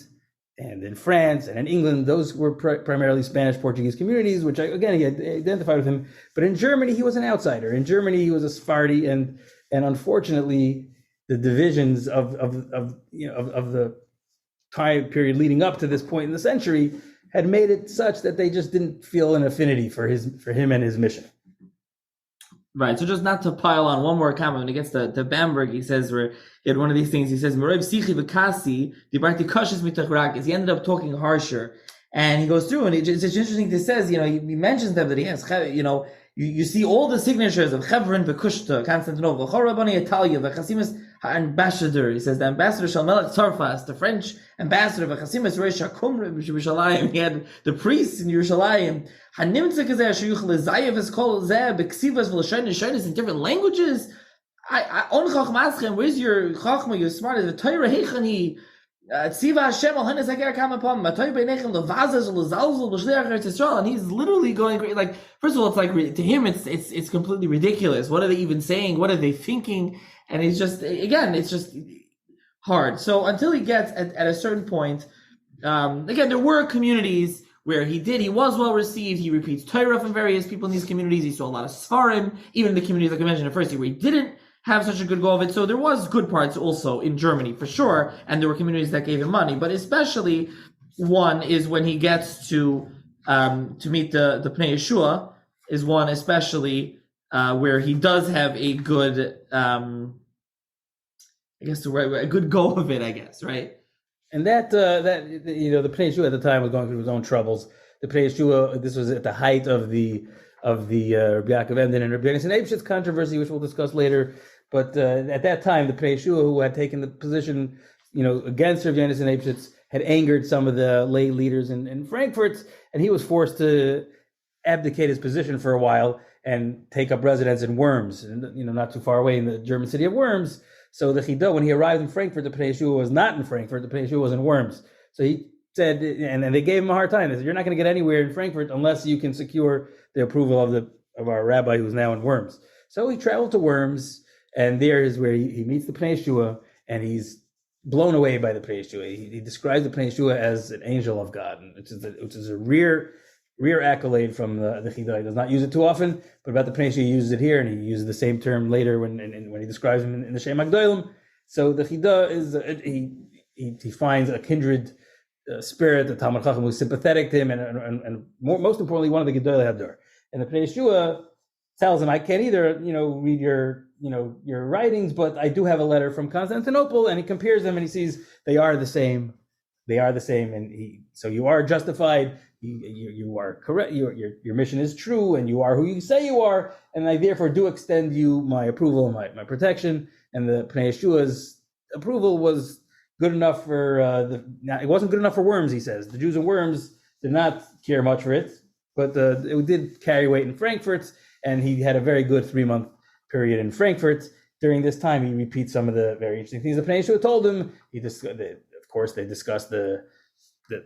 and in France and in England, those were primarily Spanish, Portuguese communities, which he identified with him. But in Germany, he was an outsider. In Germany, he was a Sephardi, and unfortunately, the divisions of the time period leading up to this point in the century had made it such that they just didn't feel an affinity for him and his mission. Right, so just not to pile on one more comment, when he gets to Bamberg, he says, where he had one of these things, he says, he ended up talking harsher, and he goes through, and it's interesting, he says, he mentions them, that he has, you see all the signatures of Chevron, Bekushta, Constantinople, Chorabani, Italia, V'chasimus, ambassador, he says, the ambassador Shalmelech Tzarfas, the French ambassador, V'chasimus, Reish HaKumr, Yerushalayim, he had the priests in Yerushalayim, Hanimtze Kazeh, Shuyuch Lezayev, Eskol Zeh, Beksivas, V'lashonis, in different languages. On Chachmaschem, where's your Chachma, you're smart, the Torah, Heichani, Tziva Hashem, Al-Hanes HaGer Kamapam, Matoy Beinechem, Levazaz, Lezalzul, B'Shleach Eretz Yisrael, and he's literally going, like, first of all, it's like, to him, it's completely ridiculous. What are they even saying? What are they thinking? And it's just, again, it's just hard. So until he gets at a certain point, again, there were communities where he was well received. He repeats Torah from various people in these communities. He saw a lot of Sfarim, even in the communities, like I mentioned at first, where he didn't have such a good go of it. So there was good parts also in Germany, for sure, and there were communities that gave him money. But especially one is when he gets to to meet the Pnei Yeshua is one especially where he does have a good, I guess a good go of it, I guess, right? And that the Pnei Yeshua at the time was going through his own troubles. The Pnei Yeshua, this was at the height of the Rabbi Yaakov Emden and Rabbi Yonasan Eibshit's controversy, which we'll discuss later. But at that time, the Pnei Yeshua, who had taken the position, against Rabbi Yonasan Eibshit's, had angered some of the lay leaders in Frankfurt, and he was forced to abdicate his position for a while and take up residence in Worms, not too far away in the German city of Worms. So the Chida, when he arrived in Frankfurt, the Pnei Yeshua was not in Frankfurt. The Pnei Yeshua was in Worms. So he said, and they gave him a hard time. They said, "You're not going to get anywhere in Frankfurt unless you can secure the approval of our rabbi who's now in Worms." So he traveled to Worms, and there is where he meets the Pnei Yeshua, and he's blown away by the Pnei Yeshua. He describes the Pnei Yeshua as an angel of God, which is a rare accolade from the Chida. He does not use it too often, but about the Pnei Yeshua, he uses it here, and he uses the same term later when he describes him in the Shem Gedolim. So the Chida is he finds a kindred spirit, a Talmud Chacham who's sympathetic to him, and most importantly, one of the Gedolim Hador. And the Pnei Yeshua tells him, "I can't either, read your writings, but I do have a letter from Constantinople," and he compares them, and he sees they are the same. They are the same, and so you are justified. You are correct. Your mission is true, and you are who you say you are, and I therefore do extend you my approval, my protection. And the Pnei Yeshua's approval was good enough for it wasn't good enough for Worms. He says the Jews in Worms did not care much for it, but it did carry weight in Frankfurt, and he had a very good 3-month period in Frankfurt. During this time, he repeats some of the very interesting things the Pnei Yeshua told him. Of course, they discussed the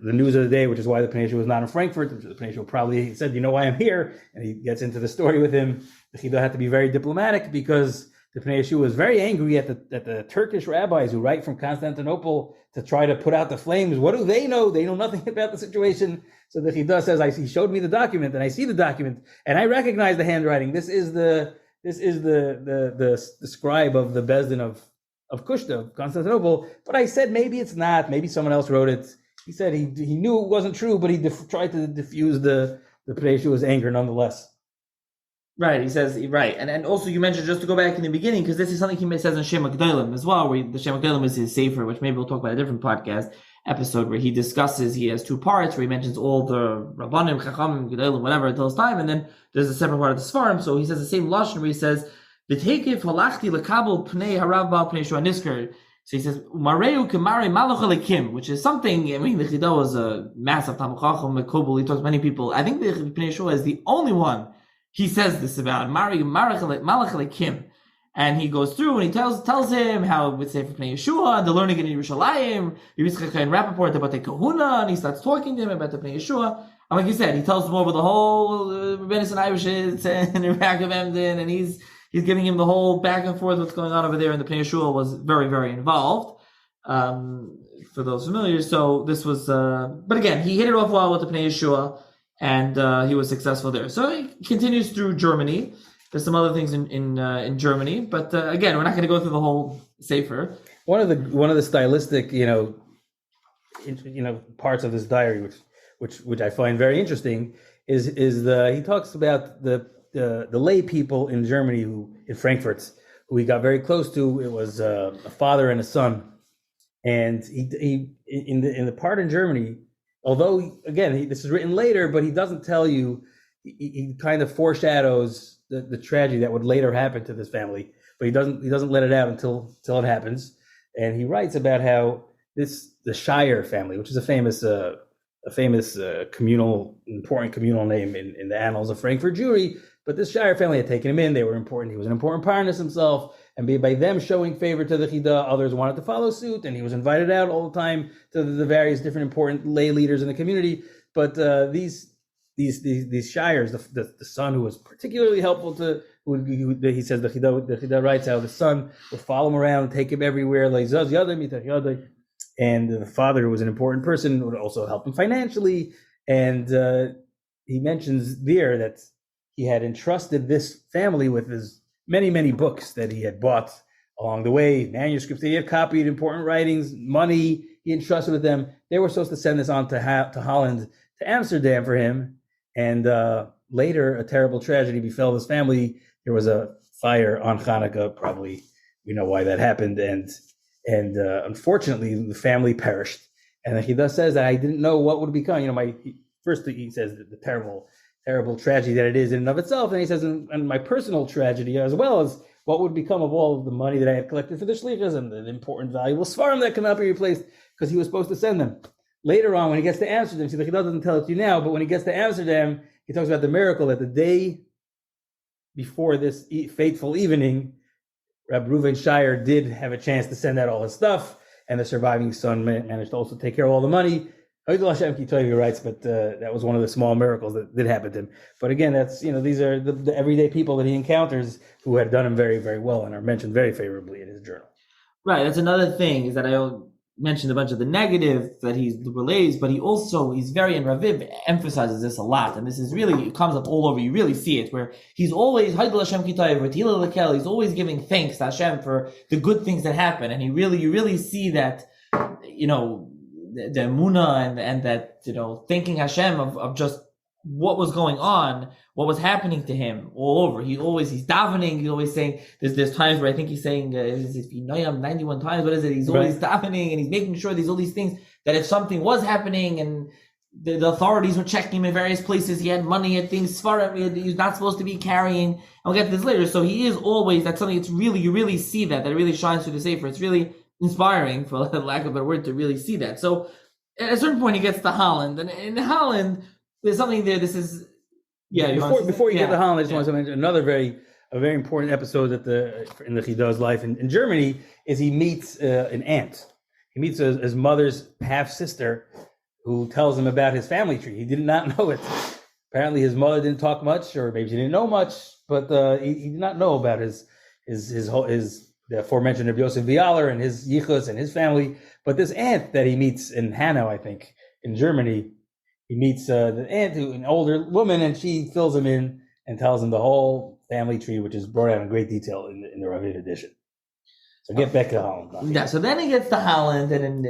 news of the day, which is why the Pnei Yeshua was not in Frankfurt. The Pnei Yeshua probably said, "You know why I'm here?" And he gets into the story with him. The Chida had to be very diplomatic because the Pnei Yeshua was very angry at the Turkish rabbis who write from Constantinople to try to put out the flames. What do they know? They know nothing about the situation. So the Chida says, he showed me the document, and I see the document, and I recognize the handwriting. This is the scribe of the Bezdin of Kushta, of Constantinople. But I said, maybe it's not. Maybe someone else wrote it. He said he knew it wasn't true, but he tried to diffuse the Pnei Yeshua's anger nonetheless. Right, he says, right. And also you mentioned, just to go back in the beginning, because this is something he says in Shem Gedolim as well, where the Shem Gedolim is his sefer, which maybe we'll talk about a different podcast episode, where he discusses, he has 2 parts, where he mentions all the Rabbanim, Chachamim, Gedolim, whatever, until his time, and then there's a separate part of the Sfarim. So he says the same Lashon where he says, V'tekef halachti lekabel pnei harav ba'al pnei Yeshua nisker. So he says, Mareu k'marei malach alekim, which is something, the Chida was a massive Talmud Chacham, Mekubal, he talks to many people. I think the Pnei Yeshua is the only one he says this about, malach alekim. And he goes through and he tells him how it's safe for Pnei Yeshua, the learning in Yerushalayim, Yitzchak and Rappaport about the Kahuna, and he starts talking to him about the Pnei Yeshua. And like you said, he tells him over the whole Rebbeinu Eibshitz and Yaakov Emden, and he's giving him the whole back and forth what's going on over there, and the Pnei Yeshua was very, very involved, for those familiar. So this was, but again, he hit it off well with the Pnei Yeshua, and he was successful there. So he continues through Germany. There's some other things in Germany, but again, we're not going to go through the whole sefer. One of the stylistic, parts of this diary, which I find very interesting, is he talks about the lay people in Germany in Frankfurt, who he got very close to. It was a father and a son, and he in the part in Germany, although again this is written later, but he doesn't tell you. He kind of foreshadows the tragedy that would later happen to this family, but he doesn't let it out until it happens. And he writes about how the Shire family, which is a famous important communal name in the annals of Frankfurt Jewry, but this Shire family had taken him in. They were important. He was an important parnas himself, and by them showing favor to the Chida, others wanted to follow suit, and he was invited out all the time to the various different important lay leaders in the community. But these shires, the son who was particularly helpful to, he says the Chida writes how the son would follow him around, take him everywhere, and the father, who was an important person, would also help him financially. And he mentions there that he had entrusted this family with his many books that he had bought along the way, manuscripts that he had copied, important writings, money he entrusted with them. They were supposed to send this on to Holland to Amsterdam for him. And later, a terrible tragedy befell his family. There was a fire on Hanukkah. Probably you know why that happened. And unfortunately, the family perished. And he thus says that I didn't know what would become. First he says the terrible tragedy that it is in and of itself. And he says, and my personal tragedy, as well as what would become of all of the money that I had collected for the shlichus and the important, valuable svarim that cannot be replaced, because he was supposed to send them. Later on, when he gets to Amsterdam, see, the Chida doesn't tell it to you now, but when he gets to Amsterdam, he talks about the miracle that the day before this fateful evening, Reb Reuven Shire did have a chance to send out all his stuff, and the surviving son managed to also take care of all the money. Azoulai Hashem Ki Tov, he writes, but that was one of the small miracles that did happen to him. But again, that's these are the everyday people that he encounters who have done him very, very well and are mentioned very favorably in his journal. Right. That's another thing, is that I mentioned a bunch of the negatives that he relays, but he's very, and Raviv emphasizes this a lot, and this is really, it comes up all over. You really see it, where he's always Hashem Ki Tov, he's always giving thanks to Hashem for the good things that happen, and you really see that, the emunah and that, thanking Hashem of just what was going on, what was happening to him all over. He's davening. He's always saying, there's times where I think he's saying, 91 times, what is it? He's always davening, and he's making sure there's all these things, that if something was happening and the authorities were checking him in various places, he had money and things, he's not supposed to be carrying. I'll get to this later. So he is always, that's something that's really, you really see that really shines through the Sefer. It's really inspiring, for lack of a better word, to really see that. So at a certain point, he gets to Holland, and in Holland, there's something there. This is, Before you get to Holland, I just want to mention a very important episode in the Chida's life in Germany is he meets an aunt. He meets his mother's half sister, who tells him about his family tree. He did not know it. Apparently, his mother didn't talk much, or maybe she didn't know much, but he did not know about his the aforementioned of Yosef Bialer and his yichus and his family. But this aunt that he meets in Hanau, I think, in Germany, he meets the aunt, an older woman, and she fills him in and tells him the whole family tree, which is brought out in great detail in the Raviv edition. So get back to Holland. Yeah, so then he gets to Holland, and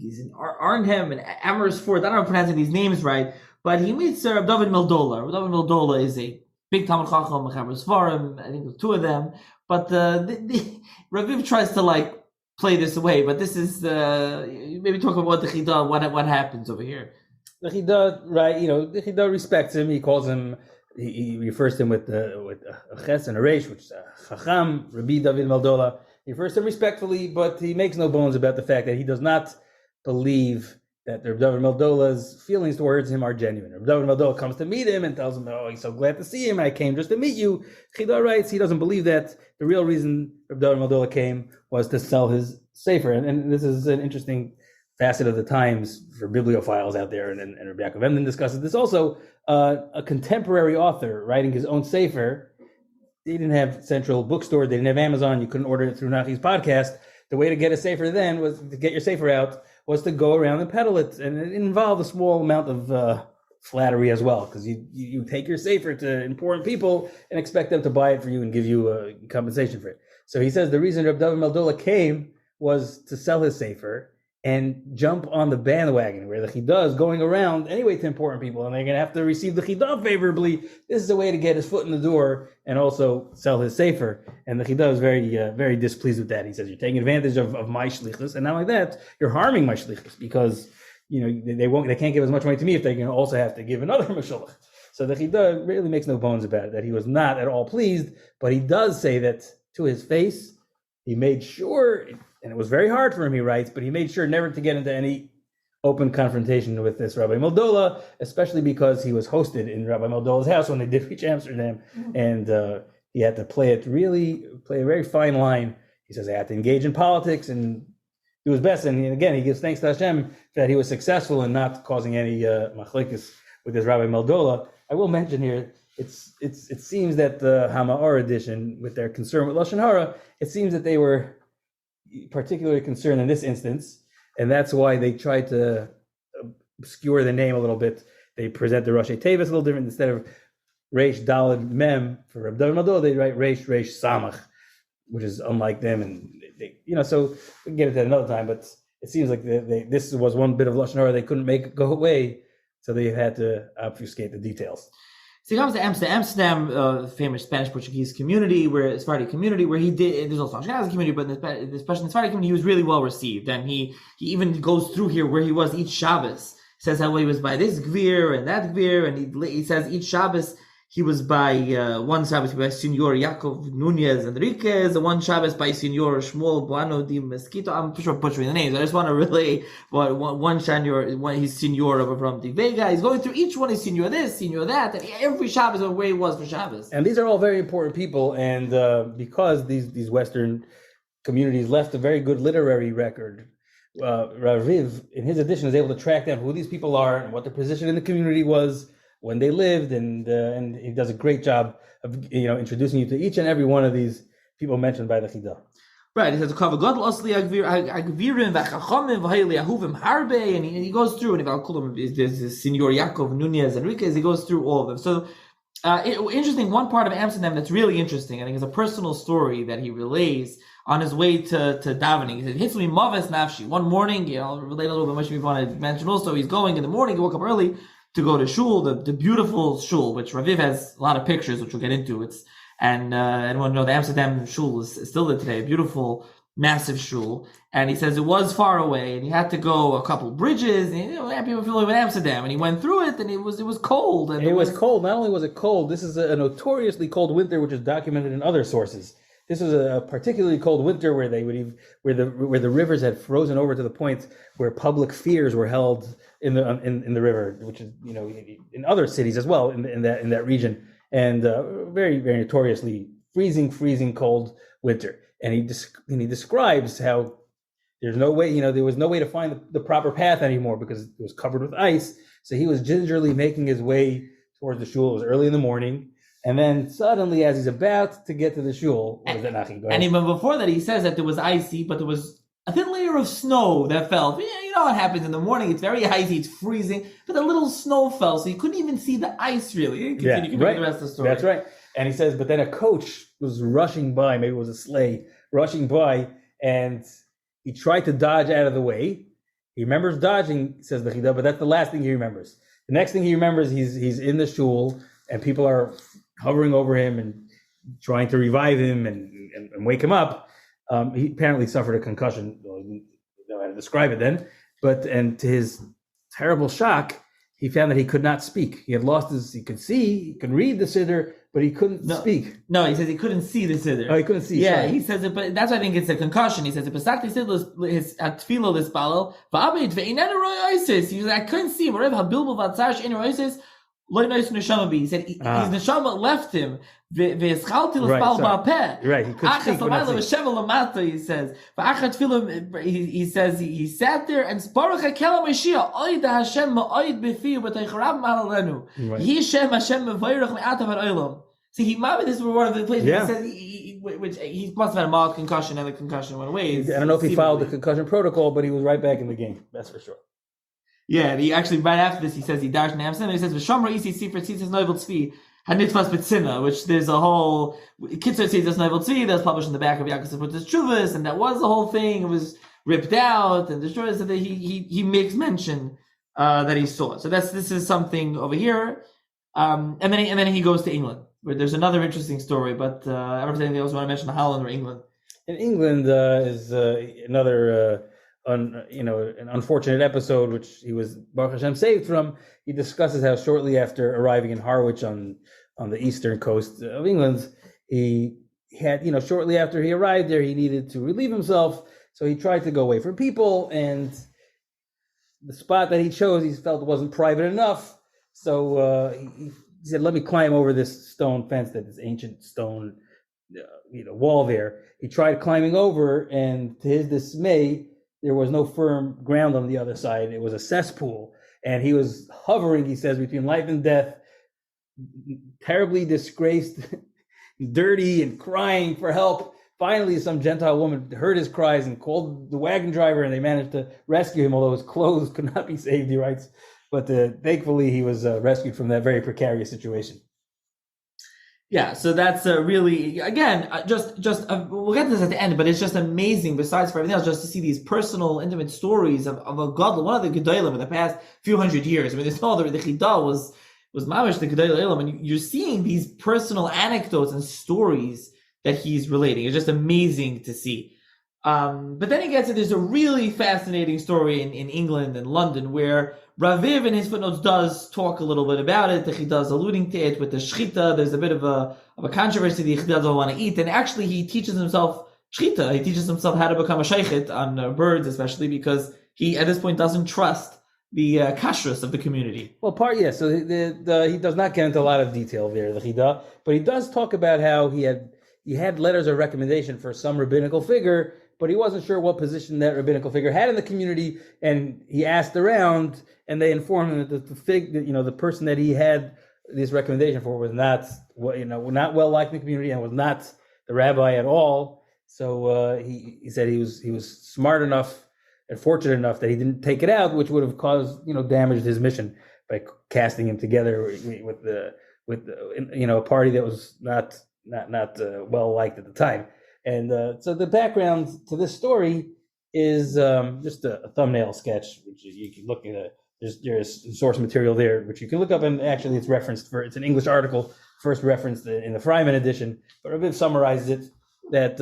he's in Arnhem and Amersfoort. I don't know if I'm pronouncing these names right, but he meets Dovid Meldola. Dovid Meldola is a big Talmud Chacham, Mechaber Svarim, I think there's two of them. But the Raviv tries to play this away, but this is maybe talk about the Chida, what happens over here. The Chida, right? The Chida respects him. He calls him. He refers to him with a ches and a reish, which is Chacham, Rabbi Dovid Meldola. He refers to him respectfully, but he makes no bones about the fact that he does not believe that Rabbi Dovid Meldola's feelings towards him are genuine. Rabbi Dovid Meldola comes to meet him and tells him, "Oh, he's so glad to see him. I came just to meet you." Chida writes he doesn't believe that. The real reason Rabbi Dovid Meldola came was to sell his sefer, and this is an interesting facet of the times for bibliophiles out there, and Rabbi Yaakov Emden discusses this also. A contemporary author writing his own sefer. They didn't have central bookstores. They didn't have Amazon. You couldn't order it through Nachi's podcast. The way to get a sefer then was to get your sefer out was to go around and peddle it, and it involved a small amount of flattery as well, because you take your sefer to important people and expect them to buy it for you and give you compensation for it. So he says the reason Reb Dovid Meldola came was to sell his sefer and jump on the bandwagon where the Chida is going around anyway to important people, and they're going to have to receive the Chida favorably. This is a way to get his foot in the door and also sell his sefer. And the Chida is very displeased with that. He says, you're taking advantage of my shlichus, and not like that, you're harming my shlichus, because they can't give as much money to me if they can also have to give another mashulach. So the Chida really makes no bones about it, that he was not at all pleased, but he does say that to his face, he made sure, and it was very hard for him, he writes, but he made sure never to get into any open confrontation with this Rabbi Meldola, especially because he was hosted in Rabbi Meldola's house when they did reach Amsterdam, and he had to play a very fine line. He says he had to engage in politics and do his best, and again, he gives thanks to Hashem that he was successful in not causing any machlekes with this Rabbi Meldola. I will mention here, it seems that the Hama'or edition, with their concern with Lashon Hara, it seems that they were particularly concerned in this instance, and that's why they tried to obscure the name a little bit. They present the Rosh Tevis a little different. Instead of Reish Daled Mem for Reb Dovid Meldola, they write Reish Samach, which is unlike them. And they, so we can get into that another time. But it seems like this was one bit of Lashon Hara they couldn't make go away. so they had to obfuscate the details. So he comes to Amsterdam, famous Spanish-Portuguese community, Sephardi community, where he did, there's also Ashkenazi community, but especially in the Sephardi community, he was really well received. And he even goes through here where he was each Shabbos. Says how he was by this Gvir and that Gvir, and he says each Shabbos he was by, one Shabbos by Senor Yaakov Nunez Enriquez, and one Shabbos by Senor Shmuel Bueno de Mosquito. I'm sure I'm butchering the names. I just want to relay one he's Senor from the Vega. He's going through each one, he's Senor this, Senor that, and every Shabbos was where he was for Shabbos. And these are all very important people, and because these Western communities left a very good literary record, Raviv, in his edition, is able to track down who these people are and what their position in the community was when they lived, and he does a great job of introducing you to each and every one of these people mentioned by the Chida. Right, he says Kavagodl Osli Agvirim Vachachamim Vaheli Ahuvim Harbe, and he goes through, and there's Senor Yaakov Nunez Enriquez. He goes through all of them. So interesting. One part of Amsterdam that's really interesting, I think, is a personal story that he relays on his way to davening. He said, "Hits me maves nafshi." One morning, I'll relate a little bit much. We want to mention also, he's going in the morning. He woke up early to go to shul, the beautiful shul, which Raviv has a lot of pictures, which we'll get into. Anyone know the Amsterdam shul is still there today, a beautiful, massive shul. And he says it was far away, and he had to go a couple bridges. And people familiar with Amsterdam, and he went through it, and it was cold. And it was cold. Not only was it cold, this is a notoriously cold winter, which is documented in other sources. This was a particularly cold winter where where the rivers had frozen over to the point where public fairs were held in the river, which is in other cities as well in that region, and very, very notoriously freezing cold winter. And he describes how there's no way there was no way to find the proper path anymore because it was covered with ice. So he was gingerly making his way towards the shul. It was early in the morning. And then suddenly, as he's about to get to the shul, what is it, Nachi? Go ahead. And even before that, he says that there was icy, but there was a thin layer of snow that fell. You know what happens in the morning? It's very icy, it's freezing, but a little snow fell, so you couldn't even see the ice really. Continue right. The rest of the story. That's right. And he says, but then a coach was rushing by, maybe it was a sleigh, rushing by, and he tried to dodge out of the way. He remembers dodging, says the Chida, but that's the last thing he remembers. The next thing he remembers, he's in the shul, and people are hovering over him and trying to revive him and wake him up. He apparently suffered a concussion. I don't know how to describe it then. And to his terrible shock, he found that he could not speak. He had lost he could see, he could read the Siddur, but he couldn't speak. No, he says he couldn't see the Siddur. Oh, he couldn't see. Yeah, sorry. he says it, but that's why I think it's a concussion. He says, his atfilo this balal, he was I couldn't see him. He said his neshama left him. Right, he could speak. He says, he says he sat there and See, this is one of the places he says which he must have had a mild concussion and the concussion went away. I don't know if he followed the concussion protocol, but he was right back in the game. That's for sure. Yeah, and he actually right after this he says he dashed in Amsterdam. He says V'shamra isi sifra tzitzis novel tzvi hanitfas b'tzina, which there's a whole kitzur tzitzis novel tzvi that was published in the back of Yaakov Sefer's Chuvas, and that was the whole thing. It was ripped out and destroyed. So that he makes mention that he saw. So this is something over here, and then he goes to England, where there's another interesting story. But I don't know if anything else you want to mention Holland or England. In England is another. An unfortunate episode, which he was Baruch Hashem saved from. He discusses how shortly after arriving in Harwich on the eastern coast of England, he had, shortly after he arrived there, he needed to relieve himself. So he tried to go away from people, and the spot that he chose, he felt wasn't private enough. So he said, "Let me climb over this stone fence, this ancient stone, wall there." He tried climbing over, and to his dismay, there was no firm ground on the other side. It was a cesspool, and he was hovering, he says, between life and death, terribly disgraced, dirty, and crying for help. Finally, some Gentile woman heard his cries and called the wagon driver, and they managed to rescue him, although his clothes could not be saved, he writes. But thankfully, he was rescued from that very precarious situation. Yeah, so that's really, again, we'll get to this at the end, but it's just amazing, besides for everything else, just to see these personal, intimate stories of a God, one of the Gedolim in the past few hundred years. I mean, it's all the Chida was mamish the Gedolim, and you're seeing these personal anecdotes and stories that he's relating. It's just amazing to see. But then he gets it. There's a really fascinating story in England and London where Raviv in his footnotes does talk a little bit about it. The Chida is alluding to it with the Shchita. There's a bit of a controversy. The Chida doesn't want to eat, and actually he teaches himself Shchita. He teaches himself how to become a sheikhet on birds, especially because he at this point doesn't trust the kashrus of the community. Well, so he does not get into a lot of detail there, the Chida, but he does talk about how he had letters of recommendation for some rabbinical figure, but he wasn't sure what position that rabbinical figure had in the community, and he asked around, and they informed him that the person that he had this recommendation for was not well liked in the community and was not the rabbi at all. So he said he was smart enough and fortunate enough that he didn't take it out, which would have caused damaged his mission by casting him together with a party that was not well liked at the time. And so the background to this story is just a thumbnail sketch, which you can look at. There's source material there, which you can look up, and actually it's referenced it's an English article, first referenced in the Freiman edition, but Rabbi summarizes it that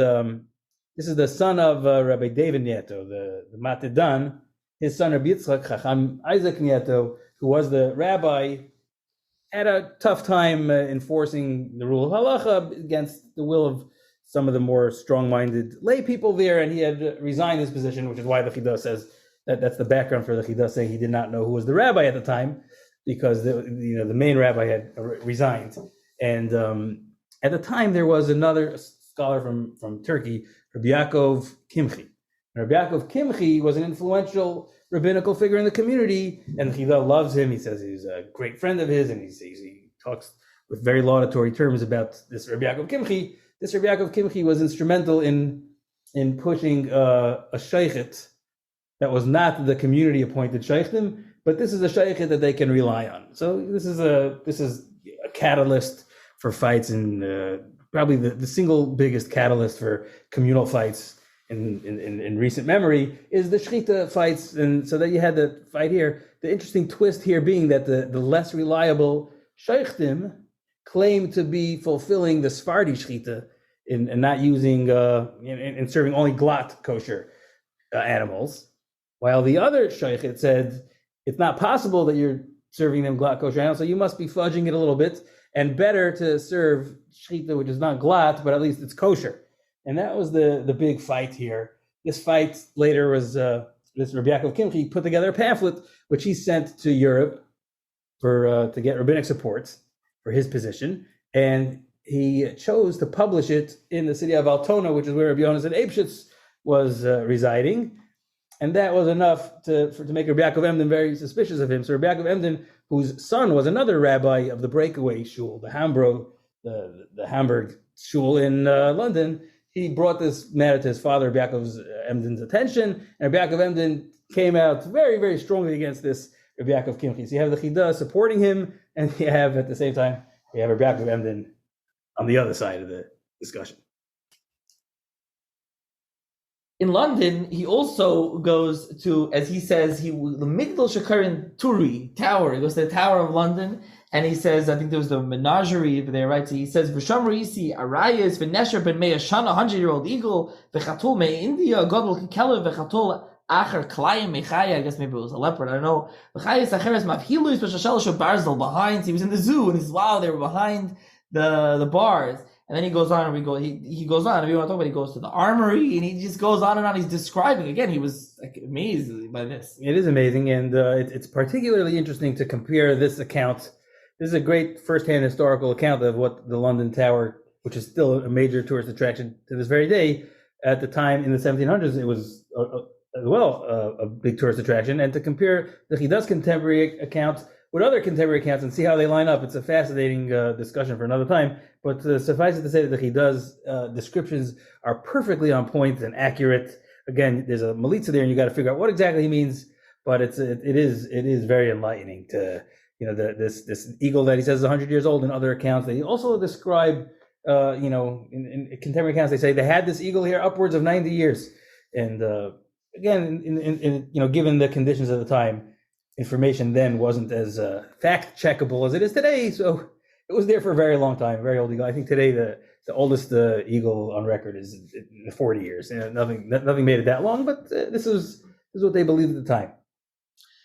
this is the son of Rabbi David Nieto, the Matidan, his son Rabbi Yitzchak Chacham Isaac Nieto, who was the rabbi, had a tough time enforcing the rule of halacha against the will of some of the more strong-minded lay people there, and he had resigned his position, which is why the Chida says that's the background for the Chida, saying he did not know who was the rabbi at the time, because the main rabbi had resigned. And at the time, there was another scholar from Turkey, Rabbi Yaakov Kimchi. And Rabbi Yaakov Kimchi was an influential rabbinical figure in the community, and the Chida loves him. He says he's a great friend of his, and he talks with very laudatory terms about this Rabbi Yaakov Kimchi. This Rabbi Yaakov Kimchi was instrumental in pushing a sheikhet that was not the community appointed sheikhtim, but this is a sheikhet that they can rely on. So this is a catalyst for fights, and probably the single biggest catalyst for communal fights in recent memory is the shechita fights. And so that you had the fight here. The interesting twist here being that the less reliable sheikhtim claim to be fulfilling the Sephardi shechita and not using and serving only glatt kosher animals, while the other sheikhet said it's not possible that you're serving them glatt kosher animals, so you must be fudging it a little bit, and better to serve shechita which is not glatt, but at least it's kosher. And that was the big fight here. This fight later was this Rabbi Yaakov Kimchi put together a pamphlet which he sent to Europe to get rabbinic support for his position, and he chose to publish it in the city of Altona, which is where Rabbi Yonasan Eibshitz was residing, and that was enough to make Rabbi Yaakov Emden very suspicious of him. So Rabbi Yaakov Emden, whose son was another rabbi of the breakaway shul, the Hamburg shul in London, he brought this matter to his father, Rabbi Yaakov Emden's attention, and Rabbi Yaakov Emden came out very, very strongly against this Rabbi Yaakov Kimchi. So you have the Chida supporting him, and you have at the same time you have Rabbi Yaakov Emden on the other side of the discussion. In London, he also goes to, as he says, the Migdal Shekarin Turi Tower. He goes to the Tower of London, and he says, I think there was the menagerie over there, right? So he says, V'sham Reisi Arayas V'nesher Ben Mea Shana, 100-year-old eagle, V'chatul Me India, Godel Kelev V'chatul Acher Klayim Mechaya. I guess maybe it was a leopard. I don't know. V'chayis Acheres Mavhilus V'shashel Barzel behind. So he was in the zoo, and he says, wow, they were behind the bars. And then he goes on, and he goes on, and we want to talk about, he goes to the armory, and he just goes on and on. He's describing, again, he was like amazed by this. It is amazing, and it's particularly interesting to compare this account. This is a great first-hand historical account of what the London Tower, which is still a major tourist attraction to this very day, at the time in the 1700s, it was a big tourist attraction. And to compare the Chida's contemporary account with other contemporary accounts and see how they line up, it's a fascinating discussion for another time. But suffice it to say that the Chida's descriptions are perfectly on point and accurate. Again, there's a malitza there, and you got to figure out what exactly he means. But it is very enlightening to this eagle that he says is 100 years old in other accounts. They also describe, in contemporary accounts, they say they had this eagle here upwards of 90 years. And again, given the conditions of the time, information then wasn't as fact checkable as it is today. So it was there for a very long time, very old eagle. I think today the oldest eagle on record is in the 40 years. Nothing made it that long, but this is what they believed at the time.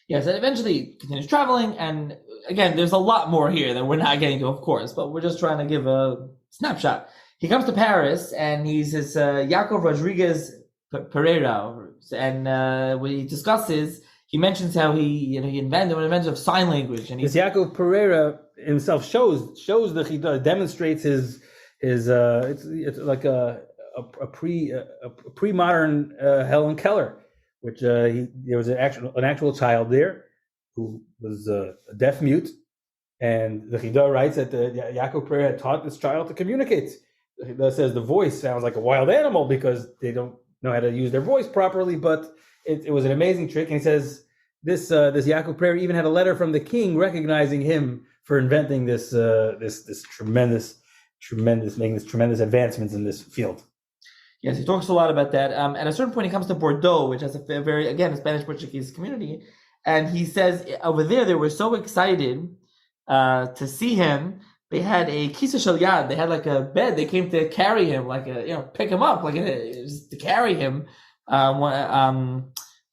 Yes, and eventually continues traveling, and again, there's a lot more here that we're not getting to, of course, but we're just trying to give a snapshot. He comes to Paris, and he's this Yaakov Rodriguez Pereira, and when he discusses, he mentions how he invented one invention of sign language, and this Yaakov Pereira himself shows that he demonstrates his it's like a pre-modern Helen Keller, which there was an actual child there who was a deaf mute, and the Chida writes that Yaakov Pereira had taught this child to communicate. The Chida says the voice sounds like a wild animal because they don't know how to use their voice properly, but it was an amazing trick. And he says this Yaakov Pereira even had a letter from the king recognizing him for inventing this tremendous advancements in this field. Yes, he talks a lot about that. At a certain point, he comes to Bordeaux, which has a very, again, a Spanish-Portuguese community. And he says over there, they were so excited to see him. They had a kisa shel yad. They had like a bed. They came to carry him, pick him up, to carry him.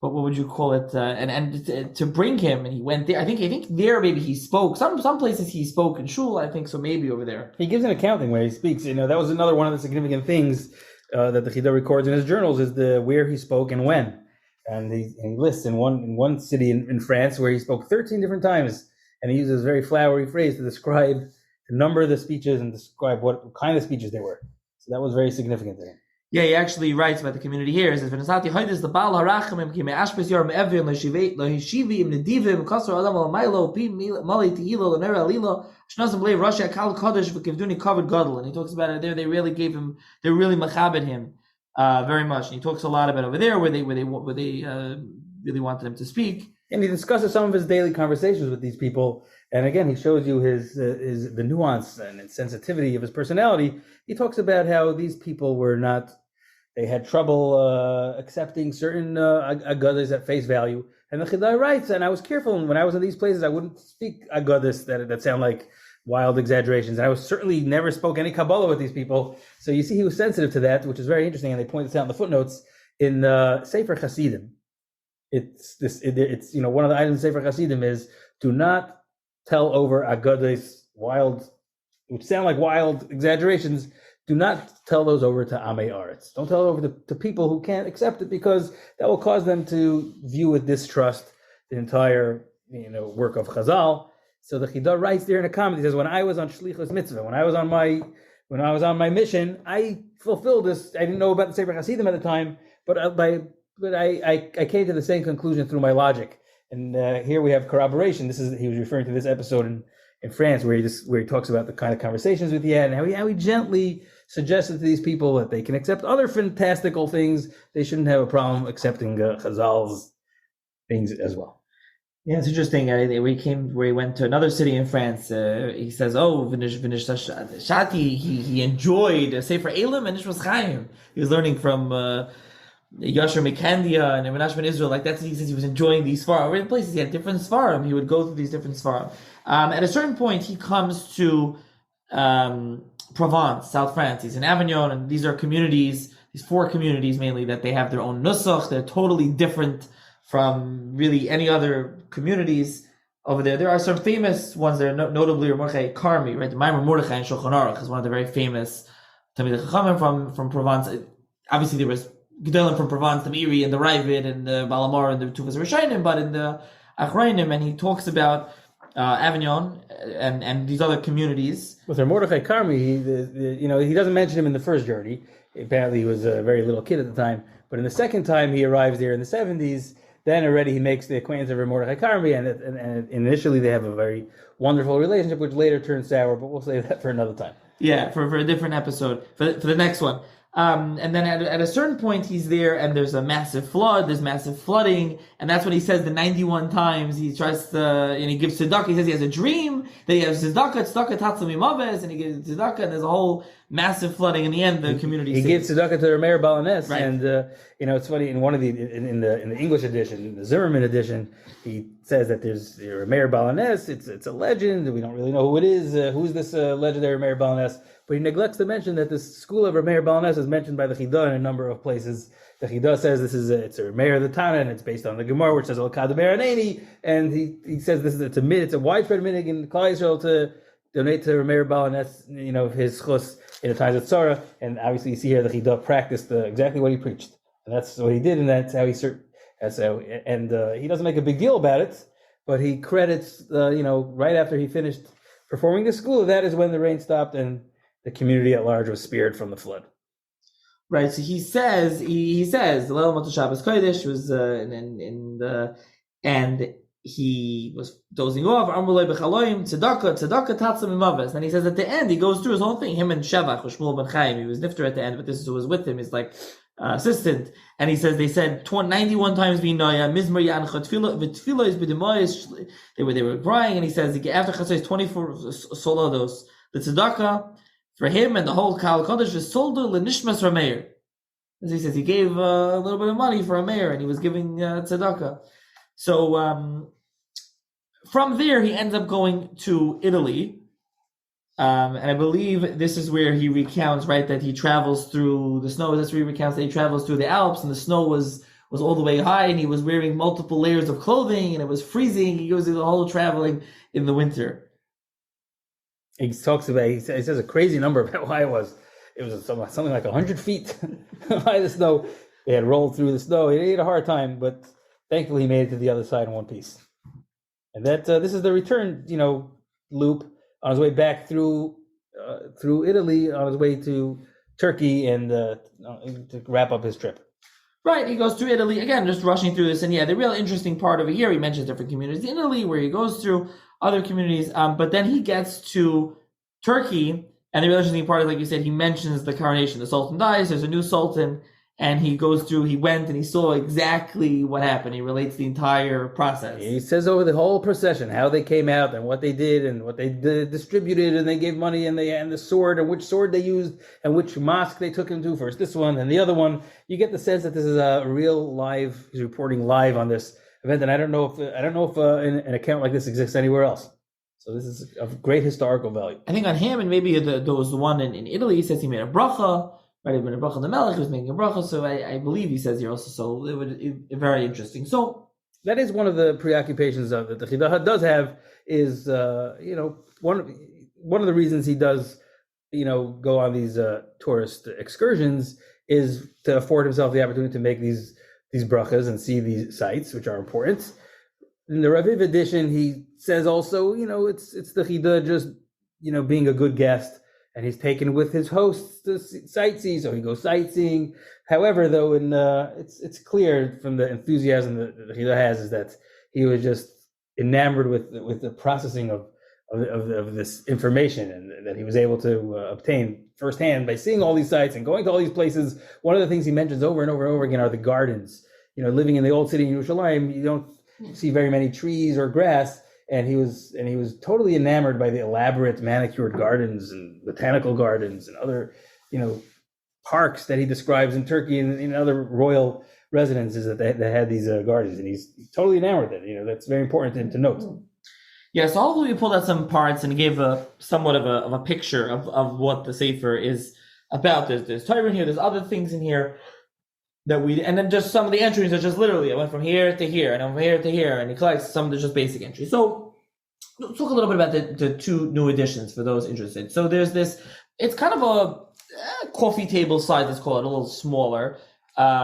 What would you call it? And to bring him. And he went there. I think there maybe he spoke. Some places he spoke in shul. I think so. Maybe over there he gives an accounting where he speaks. That was another one of the significant things that the Chida records in his journals is the where he spoke and when. And he lists in one city in France where he spoke 13 different times, and he uses a very flowery phrase to describe the number of the speeches and describe what kind of speeches they were. So that was very significant to him. Yeah, he actually writes about the community here. He says, "V'nasati hoydis the Baal harachamim ki me'ashpes yorm evin lehishivi im nedivim kasar adam alamaylo pi mali teilo l'nera alilo shnazim lei Rashi akal kodesh v'kivduni covered gadol." And he talks about it there. They really machabed him very much. And he talks a lot about over there where they really wanted him to speak. And he discusses some of his daily conversations with these people. And again, he shows you the nuance and sensitivity of his personality. He talks about how these people they had trouble accepting certain agadas at face value. And the Chidai writes, and I was careful when I was in these places, I wouldn't speak agadas that sound like wild exaggerations. And I was certainly never spoke any Kabbalah with these people. So you see, he was sensitive to that, which is very interesting. And they point this out in the footnotes in Sefer Hasidim. It's one of the items in Sefer Hasidim is do not tell over agadas which sound like wild exaggerations. Do not tell those over to Amei Aretz. Don't tell it over to people who can't accept it, because that will cause them to view with distrust the entire work of Chazal. So the Chida writes there in a comment. He says, when I was on Shlichus Mitzvah, when I was on my mission, I fulfilled this. I didn't know about the Sefer Hasidim at the time, but I came to the same conclusion through my logic. And here we have corroboration. He was referring to this episode in France where he talks about the kind of conversations with he had and how he gently suggested to these people that they can accept other fantastical things. They shouldn't have a problem accepting Chazal's things as well. Yeah, it's interesting. Where he went to another city in France. He says, Shati, he enjoyed Sefer Elam and Nishmas Chaim. He was learning from Yasher Mekandia and Menachem Israel. Like that's, he says he was enjoying these Sfarim. Every places he had different Sfarim. He would go through these different Sfarim. At a certain point, he comes to Provence, South France. He's in Avignon, and these are communities, these 4 communities mainly, that they have their own nusach. They're totally different from really any other communities over there. There are some famous ones there, notably Mordechai Karmi, right? The Maimon Mordechai and Shulchan Aruch is one of the very famous Talmidei Chachamim from Provence. Obviously, there was Gedolim from Provence, the Meiri and the Ravid and the Balamar and the Tufas Rishayim, but in the Achrayim, and he talks about Avignon and these other communities. With Mordechai Karmi, he doesn't mention him in the first journey. Apparently, he was a very little kid at the time. But in the second time he arrives there in the 70s, then already he makes the acquaintance of Mordechai Karmi, and initially they have a very wonderful relationship, which later turns sour. But we'll save that for another time. Yeah, for a different episode. For the next one. And then at a certain point, he's there, and there's a massive flood. There's massive flooding, and that's when he says the 91 times he tries to, and he gives tzedakah. He says he has a dream that he has tzedakah tatzim imaves, and he gives tzedakah, and there's a whole massive flooding. In the end, the community he gives tzedakah to Meir Balanes, right. And it's funny in one of in the English edition, in the Zimmerman edition, he says that there's Meir Balanes. It's a legend. We don't really know who it is. Who's this legendary Meir Balanes? But he neglects to mention that the school of Meir Balanes is mentioned by the Chida in a number of places. The Chida says it's a Meir the Tana, and it's based on the Gemara, which says Al Kadamir Aneni, and he says it's a widespread minig in Klal Yisrael to donate to Meir Balanes, his chus in the times of tzara. And obviously, you see here the Chida practiced exactly what he preached, and that's what he did, and that's how he he doesn't make a big deal about it, but he credits right after he finished performing the school, that is when the rain stopped and the community at large was spared from the flood. Right. So he says the Leil Motzei Shabbos Kodesh was and he was dozing off. Azoulai b'chaloim tzedakah tatzim imaves. And he says at the end he goes through his whole thing. Him and Shevach or Shmuel ben Chaim. He was nifter at the end, but this is who was with him. He's like assistant. And he says they said 91 times v'inoya mizmor yancha tefillah is b'demoyis. They were crying, and he says after Chatzos 24 solados the tzedakah for him and the whole Kal Kodesh is sold lenishmas Rameir. As he says, he gave a little bit of money for a mayor, and he was giving tzedakah. So from there, he ends up going to Italy, and I believe this is where he recounts, right, that he travels through the snow. That's where he recounts that he travels through the Alps, and the snow was all the way high, and he was wearing multiple layers of clothing, and it was freezing. He goes through the whole traveling in the winter. He talks about, he says a crazy number about how high it was. It was something like 100 feet high the snow. They had rolled through the snow. He had a hard time, but thankfully he made it to the other side in one piece. And that this is the return, loop on his way back through Italy, on his way to Turkey, and to wrap up his trip. Right, he goes through Italy, again, just rushing through this. And the real interesting part over here, he mentions different communities in Italy where he goes through other communities, but then he gets to Turkey, and the real interesting part is, like you said, he mentions the coronation. The Sultan dies, there's a new Sultan, and he went and he saw exactly what happened. He relates the entire process. He says over the whole procession, how they came out and what they did and what they distributed, and they gave money and the sword and which sword they used and which mosque they took him to, first this one and the other one. You get the sense that this is a real live, he's reporting live on this event, and I don't know if an account like this exists anywhere else. So this is of great historical value. I think on him, and maybe there was the one in Italy, he says he made a bracha. Right, he made a bracha the Melech, he was making a bracha, so I believe he says here also, so it would very interesting. So that is one of the preoccupations that the Chida does have is, one of the reasons he does, go on these tourist excursions is to afford himself the opportunity to make these brachas and see these sites, which are important. In the Raviv edition, he says also, it's the Chida just, being a good guest, and he's taken with his hosts to sightsee, so he goes sightseeing. However, though, it's clear from the enthusiasm that Chida has is that he was just enamored with the processing of this information, and that he was able to obtain firsthand by seeing all these sites and going to all these places. One of the things he mentions over and over and over again are the gardens. Living in the old city in Yerushalayim, you don't see very many trees or grass, and he was totally enamored by the elaborate manicured gardens and botanical gardens and other parks that he describes in Turkey and in other royal residences that had these gardens, and he's totally enamored with it. That's very important to note. Yeah, so hopefully we pulled out some parts and gave somewhat of a picture of what the Sefer is about. There's Torah in here, there's other things in here and then just some of the entries are just literally, I went from here to here, and I'm from here to here, and he collects some of the just basic entries. So let's talk a little bit about the two new editions for those interested. So there's this, it's kind of a coffee table size, let's call it, a little smaller,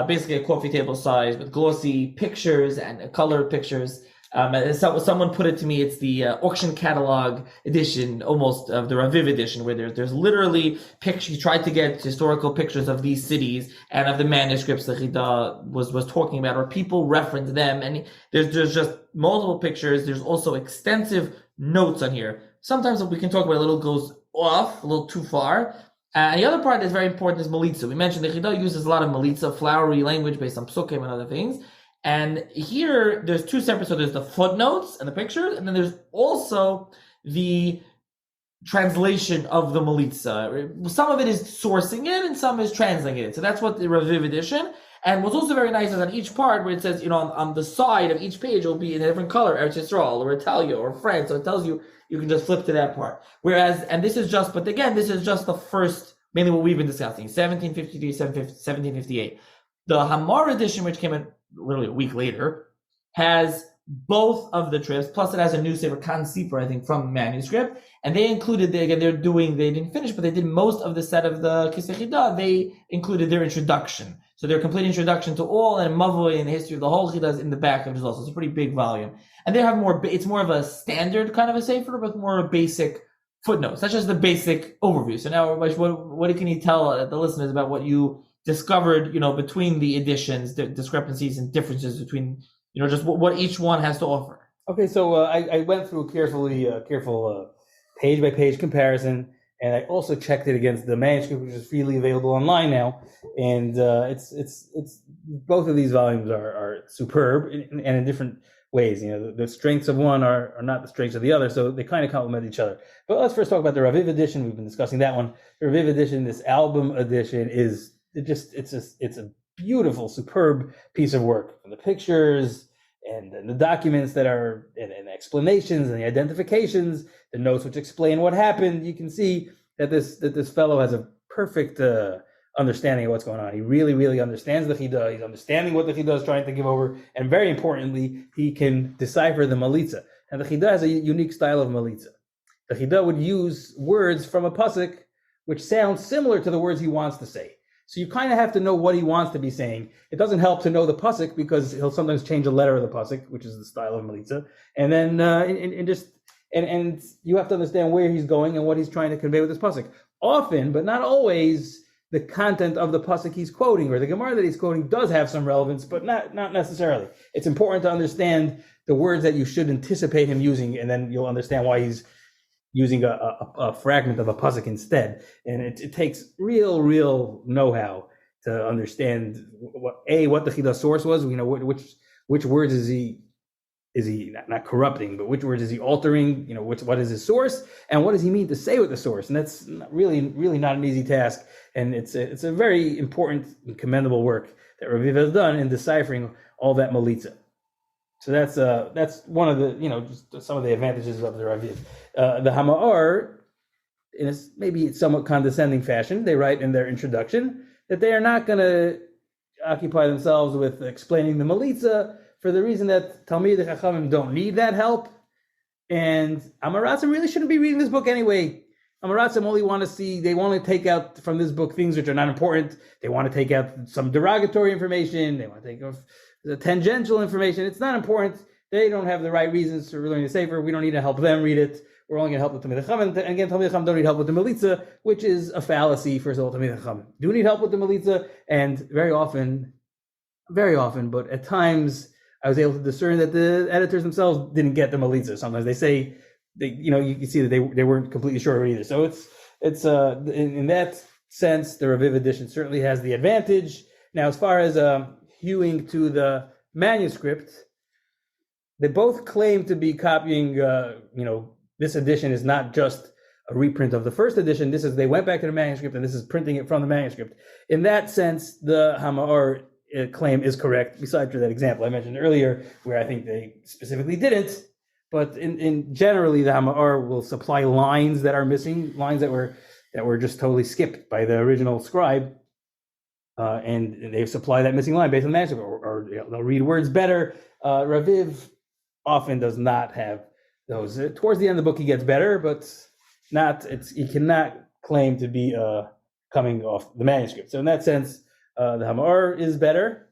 basically a coffee table size with glossy pictures and colored pictures. Someone put it to me, it's the auction catalog edition, almost of the Raviv edition, where there's literally pictures. He tried to get historical pictures of these cities and of the manuscripts that Chida was talking about, or people reference them, and there's just multiple pictures. There's also extensive notes on here. Sometimes we can talk about a little goes off, a little too far. And the other part that's very important is Melitza. We mentioned the Chida uses a lot of Melitza, flowery language based on psukim and other things. And here, there's two separate, so there's the footnotes and the pictures, and then there's also the translation of the Melitza. Some of it is sourcing it, and some is translating it. So that's what the Raviv edition. And what's also very nice is on each part where it says, on the side of each page, it will be in a different color, Eretz Yisrael, or Italia, or France. So it tells you, you can just flip to that part. Whereas, and this is just, but again, this is just the first, mainly what we've been discussing, 1753, 1758. The Hamar edition, which came in literally a week later, has both of the trips, plus it has a new Sefer Kan Sipur, I think, from manuscript. And they included, they didn't finish, but they did most of the set of the Kisei Chida. They included their introduction. So their complete introduction to all and Mavoi and the history of the whole Chida is in the back of it as well. So it's a pretty big volume. And they have it's more of a standard kind of a Sefer, but more basic footnotes. That's just the basic overview. So now, what can you tell the listeners about what you discovered, between the editions, the discrepancies and differences between, just what each one has to offer? Okay, so I went through a careful page-by-page comparison, and I also checked it against the manuscript, which is freely available online now. And it's both of these volumes are superb and in different ways. The strengths of one are not the strengths of the other, so they kind of complement each other. But let's first talk about the Raviv edition. We've been discussing that one. The Raviv edition, this album edition, it's a beautiful, superb piece of work. And the pictures and the documents that are and the explanations and the identifications, the notes which explain what happened. You can see that this fellow has a perfect understanding of what's going on. He really, really understands the Chida. He's understanding what the Chida is trying to give over, and very importantly, he can decipher the Melitza. And the Chida has a unique style of Melitza. The Chida would use words from a pasuk which sound similar to the words he wants to say. So you kind of have to know what he wants to be saying. It doesn't help to know the pasuk because he'll sometimes change a letter of the pasuk, which is the style of Melitza, and then and you have to understand where he's going and what he's trying to convey with this pasuk. Often, but not always, the content of the pasuk he's quoting or the Gemara that he's quoting does have some relevance, but not necessarily. It's important to understand the words that you should anticipate him using, and then you'll understand why he's using a fragment of a pasuk instead. And it takes real know-how to understand what the Chida source was. Which words is he not corrupting, but which words is he altering? What is his source, and what does he mean to say with the source? And that's really not an easy task. And it's a very important and commendable work that Raviv has done in deciphering all that Melitza. So that's one of the just some of the advantages of the Raviv. The Hama'ar, in maybe somewhat condescending fashion, they write in their introduction that they are not going to occupy themselves with explaining the Melitza for the reason that Talmidei Chachamim don't need that help, and Amaratzim really shouldn't be reading this book anyway. Amaratzim only want to take out from this book things which are not important. They want to take out some derogatory information. They want to take off the tangential information. It's not important. They don't have the right reasons for learning the Sefer. We don't need to help them read it. We're only going to help with the Talmidei Chachamim. And again, Talmidei Chachamim don't need help with the Melitza, which is a fallacy. First of all, Talmidei Chachamim do need help with the Melitza, and very often, but at times I was able to discern that the editors themselves didn't get the Melitza. Sometimes they say, you can see that they weren't completely sure either. So it's in that sense, the Raviv edition certainly has the advantage. Now, as far as hewing to the manuscript, they both claim to be copying. This edition is not just a reprint of the first edition. They went back to the manuscript, and this is printing it from the manuscript. In that sense, the Hama'ar claim is correct, besides for that example I mentioned earlier, where I think they specifically didn't. But in generally, the Hama'ar will supply lines that are missing, lines that were just totally skipped by the original scribe, and they supply that missing line based on the manuscript, or they'll read words better. Raviv often does not have those. Towards the end of the book, he gets better, but he cannot claim to be coming off the manuscript. So in that sense, the Hama'ar is better.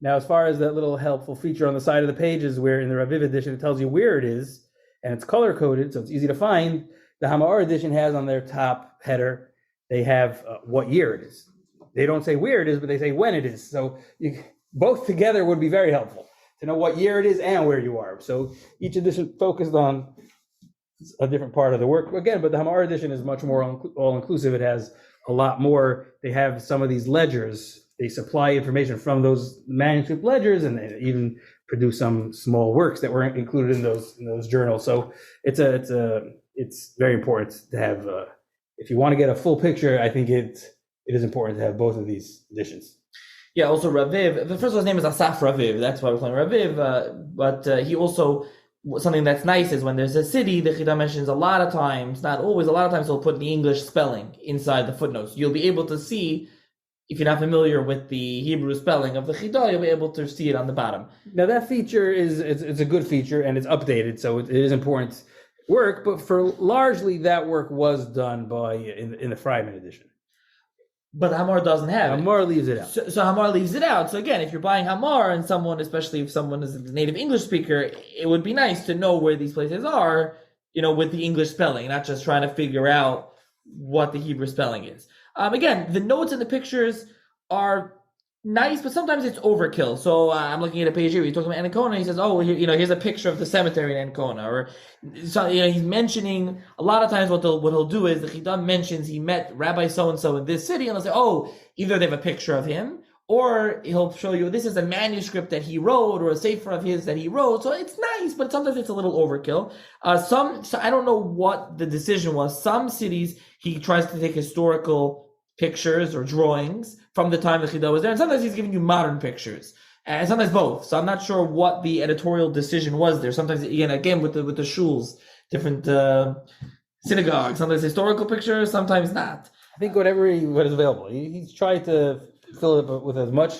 Now, as far as that little helpful feature on the side of the page is where in the Raviv edition it tells you where it is, and it's color-coded, so it's easy to find. The Hama'ar edition has on their top header, they have what year it is. They don't say where it is, but they say when it is. So both together would be very helpful to know what year it is and where you are. So each edition focused on a different part of the work again. But the Hamar edition is much more all inclusive. It has a lot more. They have some of these ledgers. They supply information from those manuscript ledgers, and they even produce some small works that were included in those journals. So it's very important to have. If you want to get a full picture, I think it is important to have both of these editions. Yeah, also Raviv. The first one's name is Asaf Raviv. That's why we're calling Raviv. But he also, something that's nice is when there's a city, the Chida mentions a lot of times, not always, a lot of times he'll put the English spelling inside the footnotes. You'll be able to see, if you're not familiar with the Hebrew spelling of the Chida, you'll be able to see it on the bottom. Now that feature it's a good feature and it's updated, so it is important work. But for largely that work was done by in the Freiman edition. But Hamar doesn't have it. Hamar leaves it out. So Hamar leaves it out. So again, if you're buying Hamar and someone, especially if someone is a native English speaker, it would be nice to know where these places are, with the English spelling, not just trying to figure out what the Hebrew spelling is. Again, the notes and the pictures are nice, but sometimes it's overkill. So I'm looking at a page here. He's talking about Ancona. He says, "Oh, here's a picture of the cemetery in Ancona." Or so, he's mentioning a lot of times what he'll do is the Chida mentions he met Rabbi so and so in this city, and they'll say, "Oh, either they have a picture of him, or he'll show you this is a manuscript that he wrote, or a sefer of his that he wrote." So it's nice, but sometimes it's a little overkill. So I don't know what the decision was. Some cities he tries to take historical pictures or drawings from the time the Chida was there, and sometimes he's giving you modern pictures, and sometimes both. So I'm not sure what the editorial decision was there. Sometimes again with the shuls, different synagogues, sometimes historical pictures, sometimes not. I think what is available. He's tried to fill it with as much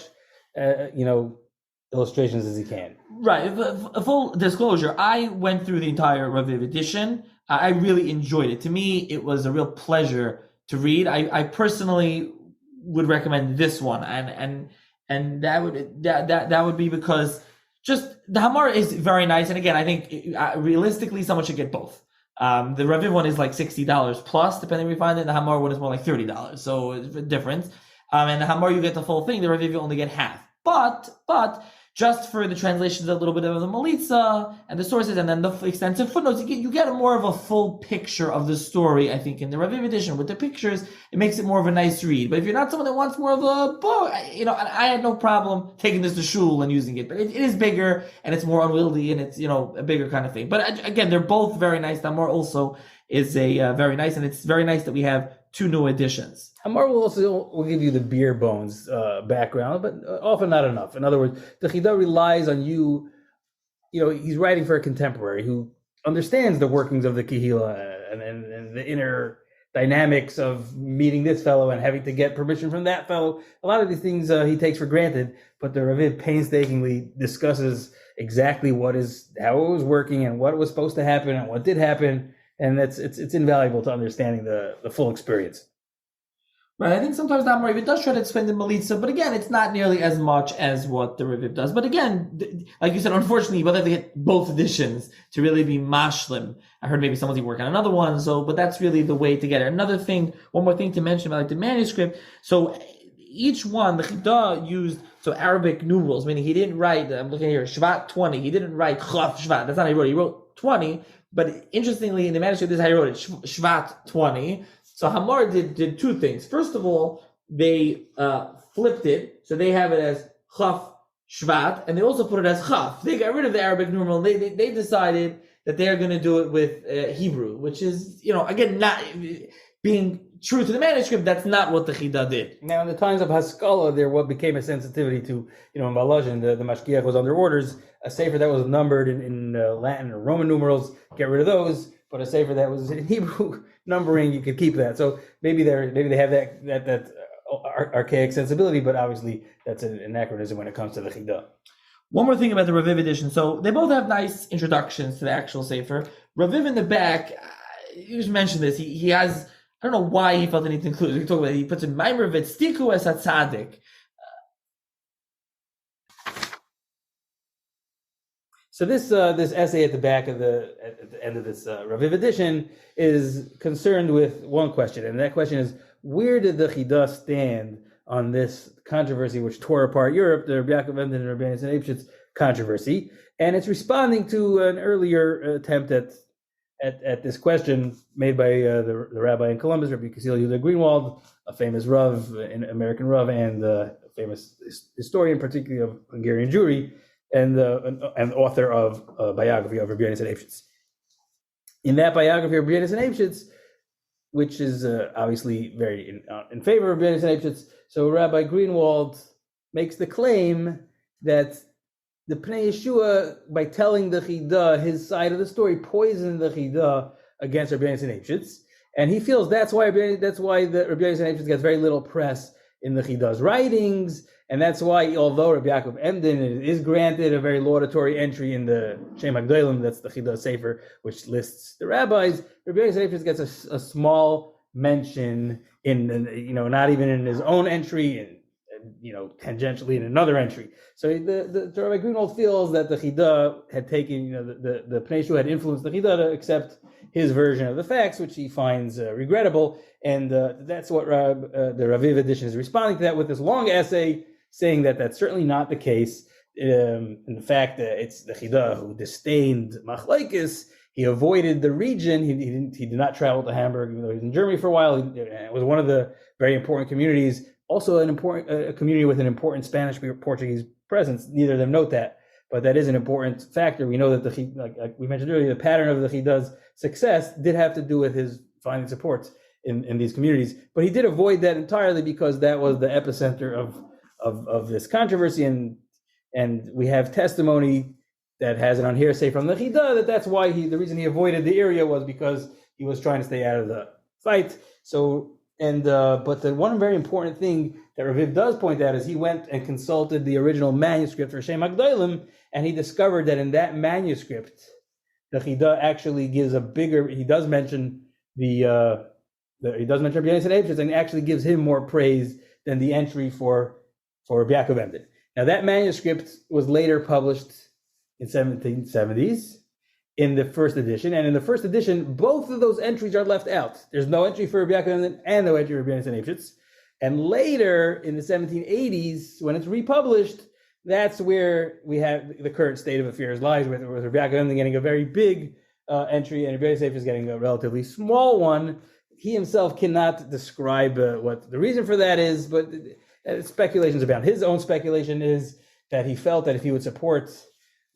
illustrations as he can. Right. A full disclosure, I went through the entire Raviv edition. I really enjoyed it. To me, it was a real pleasure to read. I personally would recommend this one, and that would be because just the Hamar is very nice, and again, I think realistically someone should get both. The Raviv one is like $60 plus, depending where you find it. The Hamar one is more like $30, so it's a difference. And the Hamar you get the full thing. The Raviv you only get half. But just for the translations, a little bit of the Melitza and the sources, and then the extensive footnotes, you get more of a full picture of the story, I think, in the Raviv edition. With the pictures, it makes it more of a nice read. But if you're not someone that wants more of a book, I had no problem taking this to shul and using it. But it is bigger, and it's more unwieldy, and it's, a bigger kind of thing. But again, they're both very nice. Hamar also is a very nice, and it's very nice that we have two new editions. Hamar will give you the beer bones background, but often not enough. In other words, the Chida relies on you. He's writing for a contemporary who understands the workings of the Kehila and the inner dynamics of meeting this fellow and having to get permission from that fellow. A lot of these things he takes for granted, but the Raviv painstakingly discusses exactly how it was working and what was supposed to happen and what did happen, and it's invaluable to understanding the full experience. Right, I think sometimes the Hamar even does try to explain the Melitza, but again, it's not nearly as much as what the Raviv does. But again, like you said, unfortunately, you both have to get both editions to really be mashlim. I heard maybe someone's working on another one, but that's really the way to get it. One more thing to mention about the manuscript. So each one, the Chida used Arabic numerals, meaning he didn't write, I'm looking here, Shvat 20. He didn't write Chaf Shvat. That's not how he wrote it. He wrote 20, but interestingly, in the manuscript, this is how he wrote it, Shvat 20. So Hamar did two things. First of all, they flipped it, so they have it as Chaf Shvat, and they also put it as Chaf. They got rid of the Arabic numeral. They decided that they're going to do it with Hebrew, which is, again, not being true to the manuscript. That's not what the Chida did. Now, in the times of Haskalah, there what became a sensitivity to, in Balazhin, the Mashgiach was under orders. A sefer that was numbered in Latin or Roman numerals, get rid of those. But a sefer that was in Hebrew numbering, you could keep that. So maybe they have that archaic sensibility, but obviously that's an anachronism when it comes to the Chida. One more thing about the Raviv edition. So they both have nice introductions to the actual sefer. Raviv in the back, you just mentioned this. He has, I don't know why he felt the need to include it. We can talk about it. He puts in Maimer V'tztiku es hatzadik. So this essay at the back at the end of this Raviv edition is concerned with one question, and that question is: where did the Chida stand on this controversy which tore apart Europe, the Rabbi Yaakov Emden and Rabbi Nissen Eibshitz controversy? And it's responding to an earlier attempt at at this question made by the rabbi in Columbus, Rabbi Kasil Yehuda Greenwald, a famous Rav, an American Rav, and a famous historian, particularly of Hungarian Jewry, and author of a biography of Rabbi Yonasan Eybeschutz. In that biography of Rabbi Yonasan Eybeschutz, which is obviously very in favor of Rabbi Yonasan Eybeschutz, so Rabbi Greenwald makes the claim that the Pnei Yeshua, by telling the Chida his side of the story, poisoned the Chida against Rabbi Yonasan Eybeschutz, and he feels that's why the Rabbi Yonasan Eybeschutz gets very little press in the Chida's writings, and that's why, although Rabbi Yaakov Emden is granted a very laudatory entry in the Shem Gedolim, that's the Chida Sefer, which lists the rabbis, Rabbi Yonasan Eybeschutz gets a small mention in, not even in his own entry, and tangentially in another entry. So the Rabbi Greenwald feels that the Chida had taken, the Pnei Yeshua had influenced the Chida to accept his version of the facts, which he finds regrettable, and that's what the Raviv edition is responding to that with this long essay saying that that's certainly not the case. In fact, it's the Chida who disdained Machlokes. He avoided the region. He did not travel to Hamburg, even though he was in Germany for a while. It was one of the very important communities. Also, a community with an important Spanish Portuguese presence. Neither of them note that, but that is an important factor. We know that like we mentioned earlier, the pattern of the Chida's success did have to do with his finding support in these communities. But he did avoid that entirely because that was the epicenter of this controversy, and we have testimony that has it on hearsay from the Chida that's why the reason he avoided the area was because he was trying to stay out of the fight. So. But the one very important thing that Raviv does point out is he went and consulted the original manuscript for Shem Gedolim, and he discovered that in that manuscript, the Chida actually gives he does mention he does mention Rabbi Yonasan Eybeschutz, and actually gives him more praise than the entry for Rabbi Yaakov Emden. Now that manuscript was later published in 1770s. In the first edition, and in the first edition, both of those entries are left out. There's no entry for Rabbi Yaakov Emden and no entry for Rabbi Yonasan Eybeschutz. And later, in the 1780s, when it's republished, that's where we have the current state of affairs lies, with Rabbi Yaakov Emden getting a very big entry and Rabbi Yonasan Eybeschutz getting a relatively small one. He himself cannot describe what the reason for that is, but speculations about his own speculation is that he felt that if he would support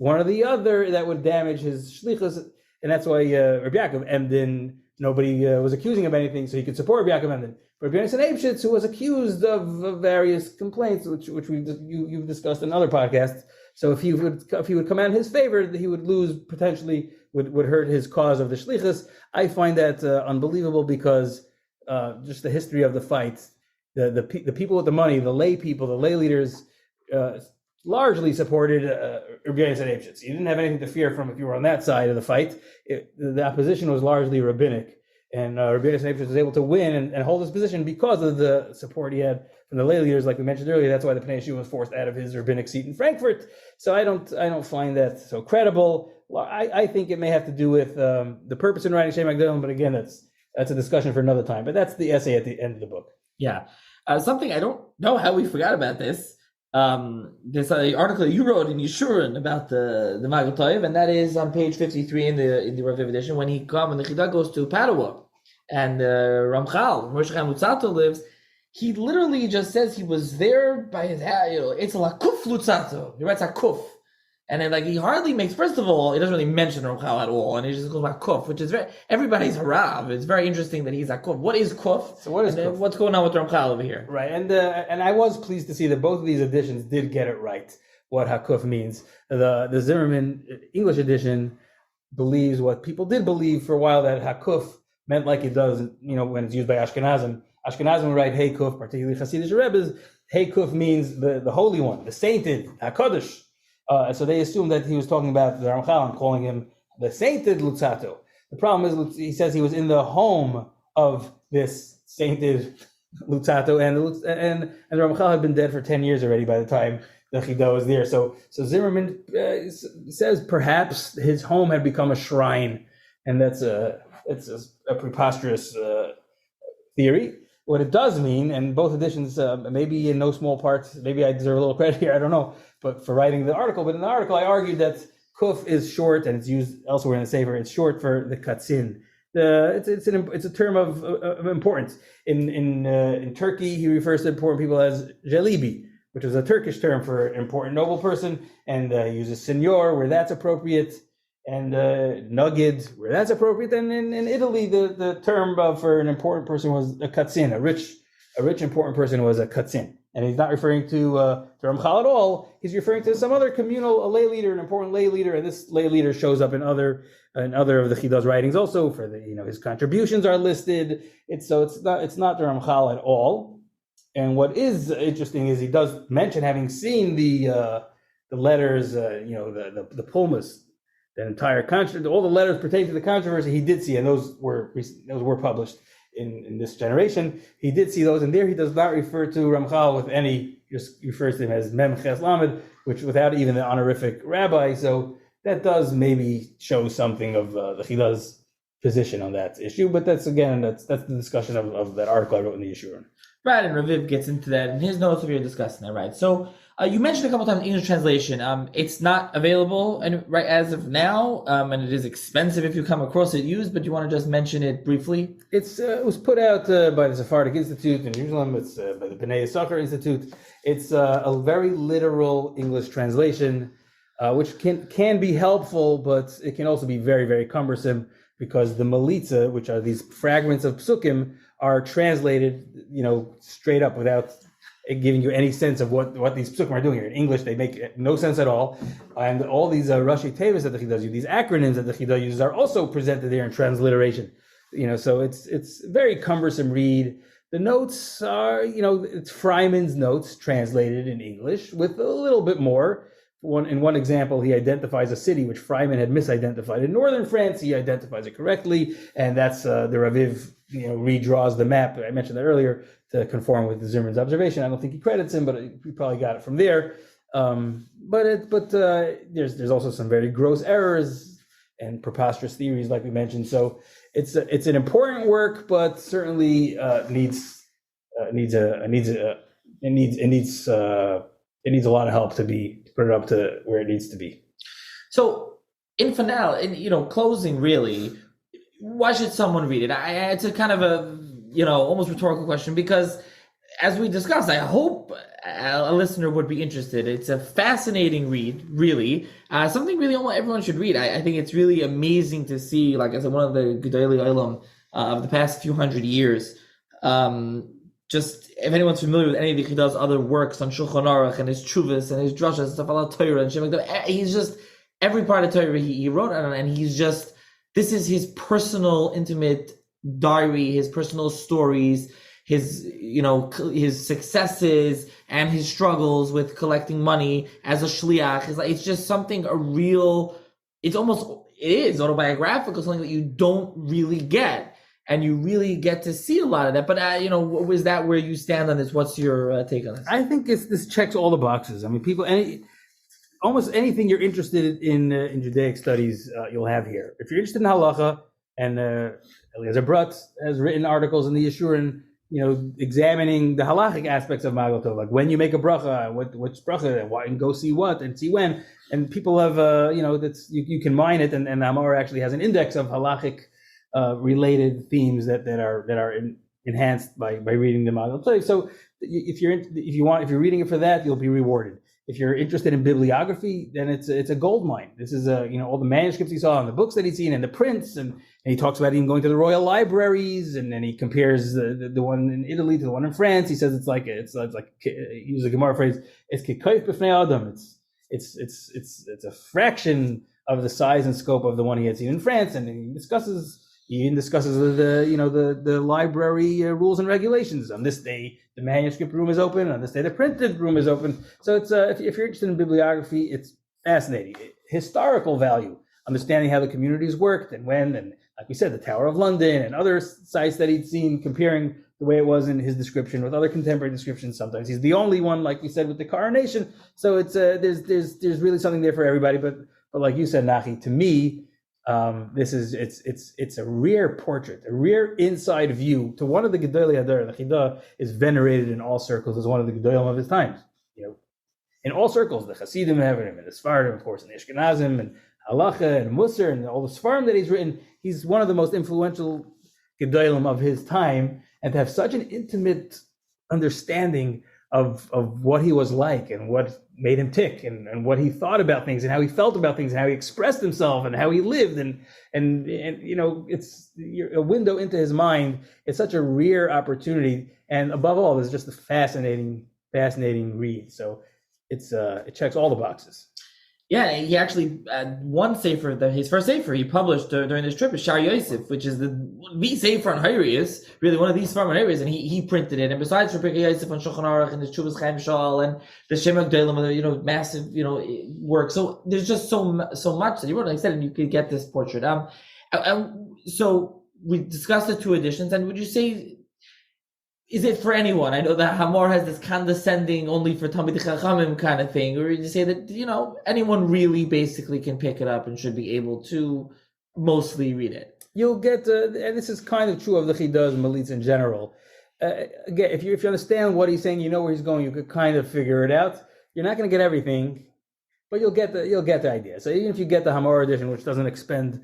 one or the other, that would damage his shlichus, and that's why Rabbi Yaakov Emden, nobody was accusing him of anything, so he could support Rabbi Yaakov Emden. But Rabbi Yonasan Eybeschutz, who was accused of various complaints, which you've discussed in other podcasts, so if he would come out in his favor, he would lose, potentially would hurt his cause of the shlichus. I find that unbelievable because just the history of the fight, the people with the money, the lay people, the lay leaders, largely supported Rabbi Yonasan Eybeschutz. You didn't have anything to fear from if you were on that side of the fight. The opposition was largely rabbinic, and Rabbi Yonasan Eybeschutz was able to win and hold his position because of the support he had from the lay leaders, like we mentioned earlier. That's why the Pnei Yeshua was forced out of his rabbinic seat in Frankfurt. So I don't find that so credible. I think it may have to do with the purpose in writing Shem Gedolim, but again, that's a discussion for another time. But that's the essay at the end of the book. Yeah, something I don't know how we forgot about this. There's an article you wrote in Yeshurun about the Maagel Tov, and that is on page 53 in the Raviv edition. When the Chida goes to Padua, and Ramchal, Moshe Lutzato lives, he literally just says he was there by his hat. It's a lakuf Lutzato. He writes a kuf, and then he hardly makes. First of all, he doesn't really mention Ramchal at all, and he just goes about kuf, which is everybody's harav. It's very interesting that he's a kuf. What is kuf? So what is kuf? What's going on with Ramchal over here? Right, and I was pleased to see that both of these editions did get it right. What hakuf means. The Zimmerman English edition believes what people did believe for a while, that hakuf meant like it does, when it's used by Ashkenazim. Ashkenazim would write hey kuf, particularly Hasidic Rebbes. Hey kuf means the holy one, the sainted, HaKadosh. So they assumed that he was talking about the Ramchal and calling him the sainted Lutzato. The problem is, he says he was in the home of this sainted Lutzato, and the Ramchal had been dead for 10 years already by the time the Chida was there. So Zimmerman says perhaps his home had become a shrine, and it's a preposterous theory. What it does mean, and both editions, maybe in no small part, maybe I deserve a little credit here, I don't know, but for writing the article. But in the article, I argued that Kuf is short, and it's used elsewhere in the Sefer. It's short for the katzin. It's a term of importance. In Turkey, he refers to important people as jalibi, which is a Turkish term for an important noble person, and he uses senor where that's appropriate, and nugid where that's appropriate. And in Italy, the term for an important person was a katzin. A rich important person was a katzin. And he's not referring to Ramchal at all. He's referring to some other communal, a lay leader, an important lay leader, and this lay leader shows up in other of the Chida's writings also. For his contributions are listed. It's not the Ramchal at all. And what is interesting is he does mention having seen the letters, the pulmus, the entire all the letters pertaining to the controversy. He did see, and those were published in this generation. He did see those, and there he does not refer to Ramchal with any, just refers to him as Mem Ches Lamed, which without even the honorific rabbi. So that does maybe show something of the Chida's position on that issue. But that's the discussion of that article I wrote in the issue. Right, and Raviv gets into that in his notes if you're discussing that, right? So you mentioned a couple times English translation. It's not available right as of now, and it is expensive if you come across it used. But you want to just mention it briefly? It was put out by the Sephardic Institute in Jerusalem. It's by the Bnei Yisachar Institute. It's a very literal English translation, which can be helpful, but it can also be very, very cumbersome because the Melitza, which are these fragments of psukim, are translated, straight up without giving you any sense of what these psukim are doing here. In English, they make no sense at all. And all these Rashi Tevis that the Chida uses, these acronyms that the Chida uses, are also presented there in transliteration. So it's very cumbersome read. The notes are, it's Freiman's notes translated in English with a little bit more. In one example, he identifies a city which Freiman had misidentified. In northern France, he identifies it correctly, and that's the Raviv, redraws the map. I mentioned that earlier to conform with the Zimmerman's observation. I don't think he credits him, but he probably got it from there. But there's also some very gross errors and preposterous theories, like we mentioned. So it's an important work, but certainly needs a lot of help to put it up to where it needs to be. So in finale, in closing, really, why should someone read it? It's a kind of a almost rhetorical question, because as we discussed, I hope a listener would be interested. It's a fascinating read, really. Something really everyone should read. I think it's really amazing to see, like I said, one of the Gedolim Olam of the past few hundred years. Just if anyone's familiar with any of the Chida's other works on Shulchan Aruch and his Chuvas and his Drashas and stuff about Torah and shit like that, he's just every part of Torah he wrote on, and he's just, this is his personal, intimate diary, his personal stories, his successes and his struggles with collecting money as a shliach. It's just something it is autobiographical, something that you don't really get. And you really get to see a lot of that. But, was that where you stand on this? What's your take on this? I think this checks all the boxes. I mean, almost anything you're interested in Judaic studies, you'll have here. If you're interested in halacha, and Eliezer Brut has written articles in the Yeshurun, examining the halachic aspects of Maagel Tov, like when you make a bracha, what's bracha, and why, and go see what, and see when. And people have, that's you can mine it, and Amar actually has an index of halachic related themes that are enhanced by reading the Maagel Tov. So if you're reading it for that, you'll be rewarded. If you're interested in bibliography, then it's a gold mine. This is all the manuscripts he saw and the books that he's seen and the prints, and he talks about even going to the royal libraries, and then he compares the one in Italy to the one in France. He says it's like he uses a Gemara phrase, it's kikoif b'fnei adam. It's a fraction of the size and scope of the one he had seen in France, and he even discusses the library rules and regulations. On this day, the manuscript room is open. On this day, the printed room is open. So it's if you're interested in bibliography, it's fascinating. Historical value, understanding how the communities worked and when, and like we said, the Tower of London and other sites that he'd seen, comparing the way it was in his description with other contemporary descriptions. Sometimes he's the only one, like we said, with the coronation. So it's there's really something there for everybody. But like you said, Nachi, to me, it's a rare portrait, a rare inside view to one of the Gedolei Hador. The Chida is venerated in all circles as one of the Gedolim of his times. In all circles, the Hasidim have him, and the Sfardim, of course, and the Ashkenazim, and halacha and musar and all the svarim that he's written. He's one of the most influential Gedolim of his time, and to have such an intimate understanding of what he was like and what made him tick and what he thought about things and how he felt about things and how he expressed himself and how he lived and it's a window into his mind. It's such a rare opportunity, and above all, it's just a fascinating read. So it checks all the boxes. Yeah, he actually one sefer, his first sefer he published during this trip is Shar Yosef, which is the sefer on Hayrius, really one of these farm on Hayrius, and he printed it. And besides for Pirkei Yosef on Shulchan Aruch and the Chuvas Chaim Shal and the Shema Gedolim, massive work. So there's just so much that he wrote. Like I said, and you could get this portrait. So we discussed the two editions, and would you say, is it for anyone? I know that Hamor has this condescending, only for Talmidei Chachamim kind of thing, or would you say that, anyone really basically can pick it up and should be able to mostly read it? You'll get, and this is kind of true of the Chidas and Malitz in general. Again, if you understand what he's saying, you know where he's going, you could kind of figure it out. You're not going to get everything, but you'll get the idea. So even if you get the Hamor edition, which doesn't expend,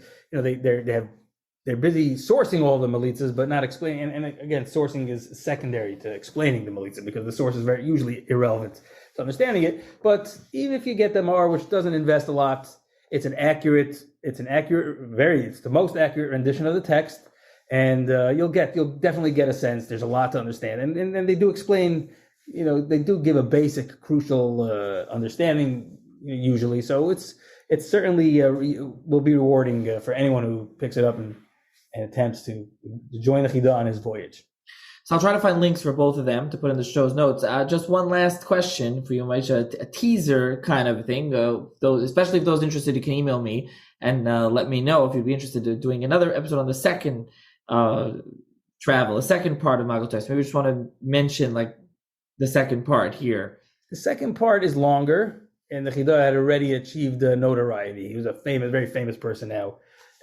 they're busy sourcing all the malitzas, but not explaining. And again, sourcing is secondary to explaining the malitza because the source is very usually irrelevant to understanding it. But even if you get the Mar, which doesn't invest a lot, it's the most accurate rendition of the text, and you'll definitely get a sense. There's a lot to understand, and they do explain. They do give a basic, crucial understanding usually. So it's certainly will be rewarding for anyone who picks it up and attempts to join the Chida on his voyage. So I'll try to find links for both of them to put in the show's notes. Just one last question for you, Moshe, a teaser kind of thing. Especially if those interested, you can email me and let me know if you'd be interested in doing another episode on the second travel, a second part of Maagel Tov. Maybe we just want to mention the second part here. The second part is longer, and the Chida had already achieved notoriety. He was a very famous person now.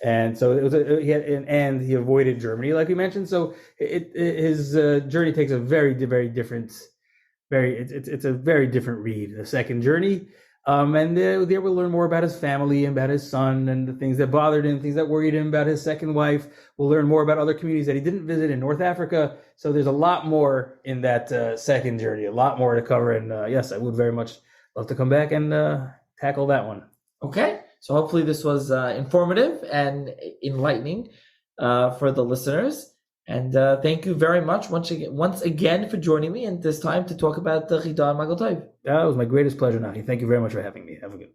And so he avoided Germany, like we mentioned. So his journey takes a very, very different, it's a very different read. The second journey, and there we'll learn more about his family and about his son and the things that bothered him, things that worried him about his second wife. We'll learn more about other communities that he didn't visit in North Africa. So there's a lot more in that second journey, a lot more to cover. And yes, I would very much love to come back and tackle that one. Okay. So hopefully this was informative and enlightening for the listeners. And thank you very much once again for joining me, and this time to talk about the Chida and Maagel Tov. That was my greatest pleasure, Nahi. Thank you very much for having me. Have a good